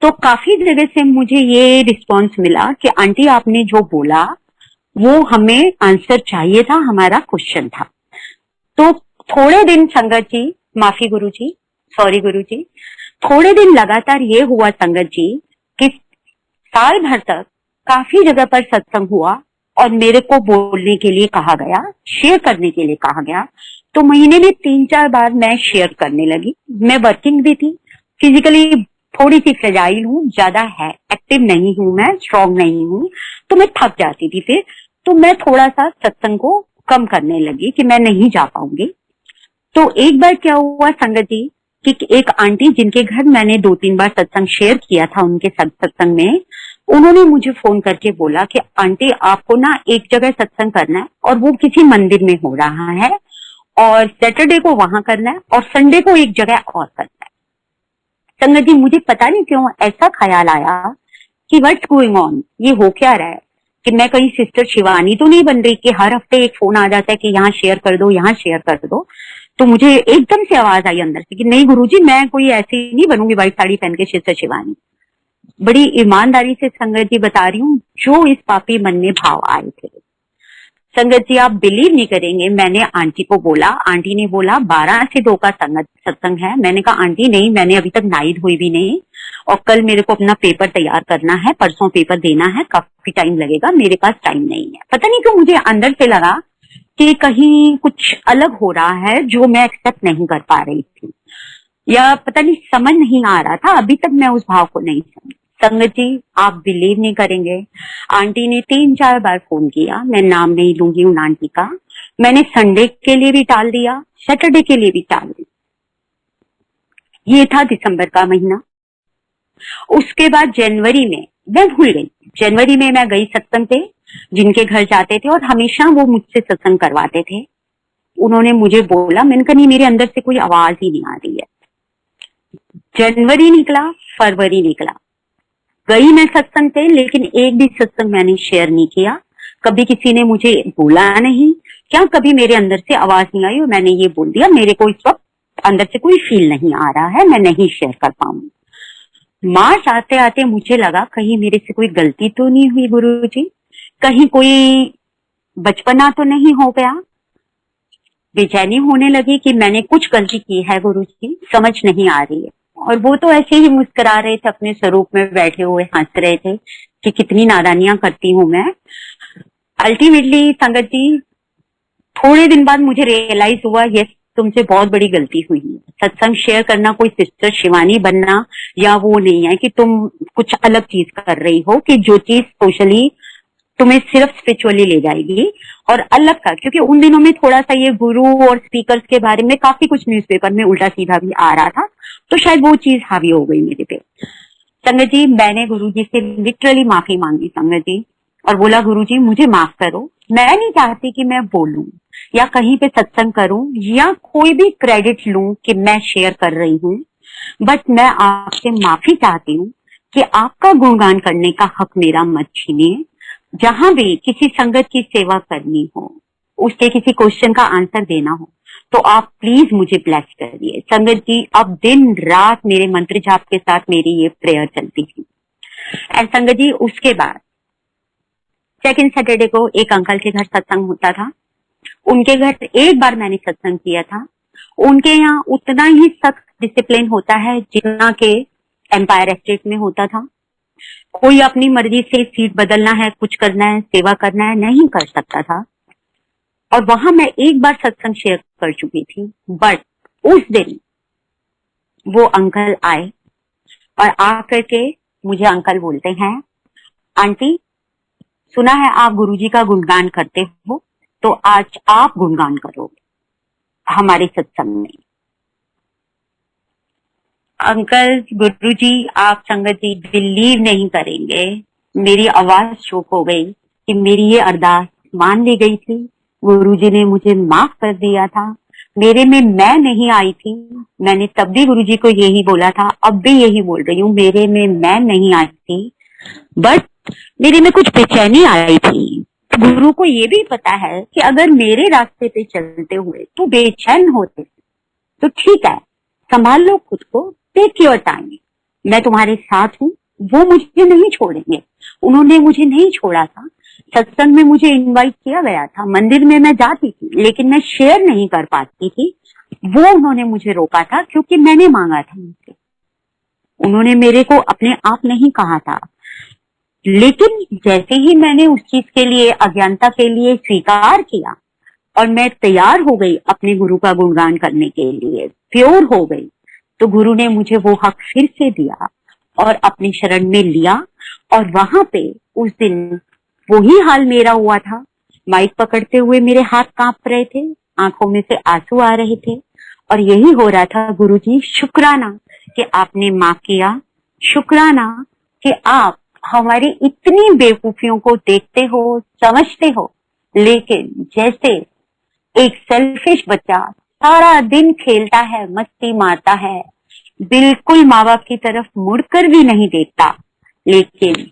तो काफी जगह से मुझे ये रिस्पांस मिला कि आंटी आपने जो बोला वो हमें आंसर चाहिए था, हमारा क्वेश्चन था। तो थोड़े दिन संगत जी, माफी गुरुजी, सॉरी गुरुजी, थोड़े दिन लगातार ये हुआ संगत जी कि साल भर तक काफी जगह पर सत्संग हुआ और मेरे को बोलने के लिए कहा गया, शेयर करने के लिए कहा गया। तो महीने में 3-4 बार मैं शेयर करने लगी। मैं वर्किंग भी थी, फिजिकली थोड़ी सी फ्रेजाइल हूँ, ज्यादा है एक्टिव नहीं हूँ, मैं स्ट्रॉन्ग नहीं हूँ, तो मैं थक जाती थी। फिर तो मैं थोड़ा सा सत्संग को कम करने लगी कि मैं नहीं जा पाऊंगी। तो एक बार क्या हुआ संगत जी कि एक आंटी जिनके घर मैंने 2-3 बार सत्संग शेयर किया था, उनके सत्संग में उन्होंने मुझे फोन करके बोला कि आंटी आपको ना एक जगह सत्संग करना है और वो किसी मंदिर में हो रहा है और सैटरडे को वहां करना है और संडे को एक जगह और करना है। संगत जी, मुझे पता नहीं क्यों ऐसा ख्याल आया कि व्हाट्स गोइंग ऑन, ये हो क्या रहा है, कि मैं कहीं सिस्टर शिवानी तो नहीं बन रही कि हर हफ्ते एक फोन आ जाता है कि यहाँ शेयर कर दो, यहाँ शेयर कर दो। तो मुझे एकदम से आवाज आई अंदर से कि नहीं गुरुजी, मैं कोई ऐसी नहीं बनूंगी व्हाइट साड़ी पहन के सिस्टर शिवानी। बड़ी ईमानदारी से संगत जी बता रही हूँ जो इस पापी मन में भाव आए थे। संगत जी आप बिलीव नहीं करेंगे, मैंने आंटी को बोला, आंटी ने बोला 12 से 2 का संगत सत्संग है। मैंने कहा आंटी नहीं, मैंने अभी तक नाइट हुई भी नहीं और कल मेरे को अपना पेपर तैयार करना है, परसों पेपर देना है, काफी टाइम लगेगा, मेरे पास टाइम नहीं है। पता नहीं क्यों मुझे अंदर से लगा कि कहीं कुछ अलग हो रहा है जो मैं एक्सेप्ट नहीं कर पा रही थी, या पता नहीं समझ नहीं आ रहा था, अभी तक मैं उस भाव को नहीं समझी। संगत जी आप बिलीव नहीं करेंगे, आंटी ने 3-4 बार फोन किया, मैं नाम नहीं लूंगी उन आंटी का, मैंने संडे के लिए भी टाल दिया, सैटरडे के लिए भी टाल दिया। ये था दिसंबर का महीना। उसके बाद जनवरी में मैं भूल गई, जनवरी में मैं गई सत्संग पे, जिनके घर जाते थे और हमेशा वो मुझसे सत्संग करवाते थे। उन्होंने मुझे बोला, मैंने कहा नहीं मेरे अंदर से कोई आवाज ही नहीं आ रही है। जनवरी निकला, फरवरी निकला, गई मैं सत्संग पे, लेकिन एक भी सत्संग मैंने शेयर नहीं किया। कभी किसी ने मुझे बोला नहीं, क्या कभी मेरे अंदर से आवाज नहीं आई और मैंने ये बोल दिया मेरे को इस वक्त अंदर से कोई फील नहीं आ रहा है, मैं नहीं शेयर कर पाऊंगी। मार्च आते आते मुझे लगा कहीं मेरे से कोई गलती तो नहीं हुई गुरुजी, कहीं कोई बचपना तो नहीं हो गया। बेचैनी होने लगी कि मैंने कुछ गलती की है गुरुजी, समझ नहीं आ रही है। और वो तो ऐसे ही मुस्कुरा रहे थे, अपने स्वरूप में बैठे हुए हंस रहे थे कि कितनी नादानियां करती हूं मैं। अल्टीमेटली संगत जी, थोड़े दिन बाद मुझे रियलाइज हुआ ये तुमसे बहुत बड़ी गलती हुई है। सत्संग शेयर करना कोई सिस्टर शिवानी बनना या वो नहीं है कि तुम कुछ अलग चीज कर रही हो, कि जो चीज सोशली तुम्हें सिर्फ स्पिरिचुअली ले जाएगी और अलग का। क्योंकि उन दिनों में थोड़ा सा ये गुरु और स्पीकर्स के बारे में काफी कुछ न्यूज़पेपर में उल्टा सीधा भी आ रहा था, तो शायद वो चीज हावी हो गई मेरे पे। संगत जी, मैंने गुरुजी से लिटरली माफी मांगी संगत जी, और बोला गुरुजी मुझे माफ करो, मैं नहीं चाहती कि मैं बोलूं या कहीं पे सत्संग करूं या कोई भी क्रेडिट लूं कि मैं शेयर कर रही हूं, बट मैं आपसे माफी चाहती हूँ कि आपका गुणगान करने का हक मेरा मत छीनिए। जहां भी किसी संगत की सेवा करनी हो, उसके किसी क्वेश्चन का आंसर देना हो, तो आप प्लीज मुझे ब्लेस करिए। संगत जी, अब दिन रात मेरे मंत्र जाप के साथ मेरी ये प्रेयर चलती थी। एंड संगत जी, उसके बाद सेकंड सैटरडे को एक अंकल के घर सत्संग होता था। उनके घर एक बार मैंने सत्संग किया था। उनके यहाँ उतना ही सख्त डिसिप्लिन होता है जितना के एम्पायर एस्टेट में होता था। कोई अपनी मर्जी से सीट बदलना है, कुछ करना है, सेवा करना है, नहीं कर सकता था। और वहां मैं एक बार सत्संग शेयर कर चुकी थी, बट उस दिन वो अंकल आए और आकर के मुझे अंकल बोलते हैं, आंटी सुना है आप गुरुजी का गुणगान करते हो, तो आज आप गुणगान करोगे हमारे सत्संग में। अंकल, गुरुजी, आप संगत जी बिलीव नहीं करेंगे, मेरी आवाज चोक हो गई कि मेरी ये अरदास मान ली गई थी। गुरुजी ने मुझे माफ कर दिया था। मेरे में मैं नहीं आई थी। मैंने तब भी गुरुजी को यही बोला था, अब भी यही बोल रही हूँ, मेरे में मैं नहीं आई थी, बट मेरे में कुछ बेचैनी आई थी। गुरु को ये भी पता है कि अगर मेरे रास्ते पे चलते हुए तो बेचैन होते तो ठीक है, संभाल लो खुद को, टेक योर टाइम, मैं तुम्हारे साथ हूँ। वो मुझे नहीं छोड़ेंगे, उन्होंने मुझे नहीं छोड़ा था। सत्संग में मुझे इनवाइट किया गया था, मंदिर में मैं जाती थी, लेकिन मैं शेयर नहीं कर पाती थी। वो उन्होंने मुझे रोका था क्योंकि मैंने मांगा था उनसे। उन्होंने मेरे को अपने आप नहीं कहा था, लेकिन जैसे ही मैंने उस चीज के लिए, अज्ञानता के लिए स्वीकार किया और मैं तैयार हो गई अपने गुरु का गुणगान करने के लिए, प्योर हो गई, तो गुरु ने मुझे वो हक फिर से दिया और अपनी शरण में लिया। और वहां पे उस दिन वही हाल मेरा हुआ था। माइक पकड़ते हुए मेरे हाथ कांप रहे थे, आंखों में से आंसू आ रहे थे, और यही हो रहा था, गुरुजी शुक्राना कि आपने माफ किया, शुक्राना कि आप हमारी इतनी बेवकूफियों को देखते हो, समझते हो, लेकिन जैसे एक सेल्फिश बच्चा सारा दिन खेलता है, मस्ती मारता है, बिल्कुल माँ बाप की तरफ मुड़कर भी नहीं देखता, लेकिन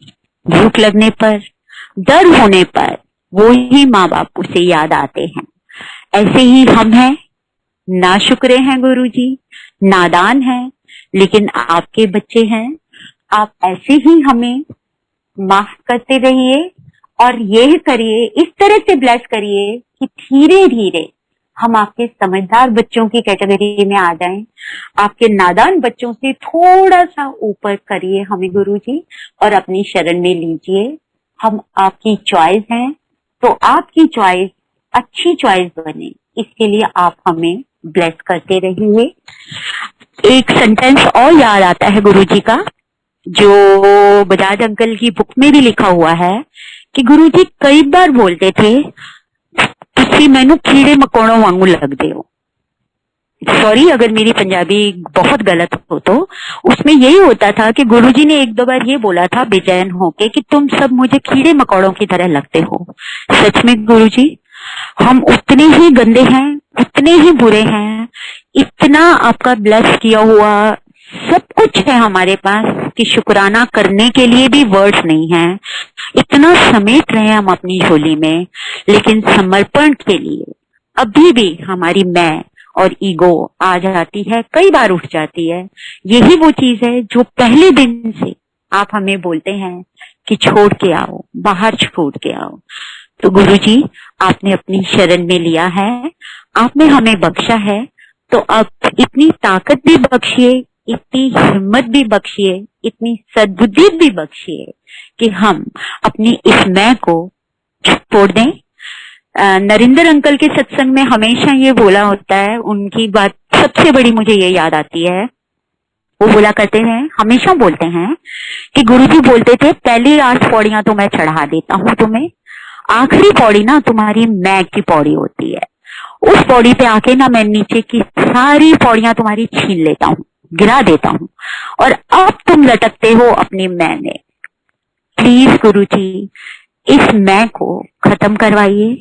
भूख लगने पर, डर होने पर वो ही माँ बाप उसे याद आते हैं। ऐसे ही हम हैं, नाशुक्रे हैं गुरुजी, नादान हैं, लेकिन आपके बच्चे हैं। आप ऐसे ही हमें माफ करते रहिए और यह करिए, इस तरह से ब्लेस करिए कि धीरे धीरे हम आपके समझदार बच्चों की कैटेगरी में आ जाएं। आपके नादान बच्चों से थोड़ा सा ऊपर करिए हमें गुरुजी, और अपनी शरण में लीजिए। हम आपकी चॉइस हैं, तो आपकी चॉइस अच्छी चॉइस बने, इसके लिए आप हमें ब्लेस करते रहिए। एक सेंटेंस और याद आता है गुरुजी का, जो बजाज अंकल की बुक में भी लिखा हुआ है कि गुरुजी कई बार बोलते थे, तुसी मैनू कीड़े मकोड़ों वांगू लगदे हो। सॉरी अगर मेरी पंजाबी बहुत गलत हो, तो उसमें यही होता था कि गुरुजी ने एक दो बार ये बोला था बेचैन होके कि तुम सब मुझे कीड़े मकोड़ों की तरह लगते हो। सच में गुरुजी, हम उतने ही गंदे हैं, उतने ही बुरे हैं, इतना आपका ब्लेस किया हुआ सब कुछ है हमारे पास कि शुक्राना करने के लिए भी वर्ड्स नहीं है। इतना समेट रहे हैं हम अपनी झोली में, लेकिन समर्पण के लिए अभी भी हमारी मैं और ईगो आ जाती है, कई बार उठ जाती है। यही वो चीज है जो पहले दिन से आप हमें बोलते हैं कि छोड़ के आओ, बाहर छोड़ के आओ। तो गुरुजी, आपने अपनी शरण में लिया है, आपने हमें बख्शा है, तो अब इतनी ताकत भी बख्शिए, इतनी हिम्मत भी बख्शिए, इतनी सद्बुद्धि भी बख्शिए कि हम अपनी इस मैं को छोड़ दें। नरेंद्र अंकल के सत्संग में हमेशा ये बोला होता है, उनकी बात सबसे बड़ी मुझे ये याद आती है। वो बोला करते हैं, हमेशा बोलते हैं कि गुरुजी बोलते थे, पहली 8 पौड़ियां तो मैं चढ़ा देता हूं तुम्हें, आखिरी पौड़ी ना तुम्हारी मैं की पौड़ी होती है। उस पौड़ी पे आके ना मैं नीचे की सारी पौड़ियां तुम्हारी छीन लेता हूँ, गिरा देता हूँ, और अब तुम लटकते हो अपनी मैं में। प्लीज गुरुजी, इस मैं को खत्म करवाइए,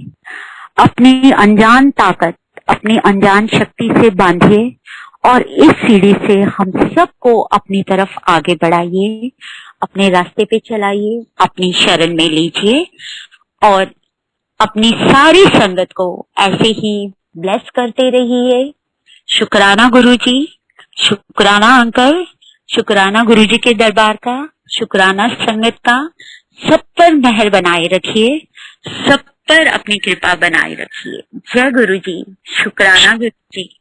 अपनी अनजान ताकत, अपनी अनजान शक्ति से बांधिए और इस सीढ़ी से हम सबको अपनी तरफ आगे बढ़ाइए, अपने रास्ते पे चलाइए, अपनी शरण में लीजिए और अपनी सारी संगत को ऐसे ही ब्लेस करते रहिए। शुक्राना गुरुजी, शुक्राना अंकल, शुक्राना गुरुजी के दरबार का, शुक्राना संगत का। सब पर मेहर बनाए रखिए, सब पर अपनी कृपा बनाए रखिए। जय गुरुजी, शुक्राना गुरुजी।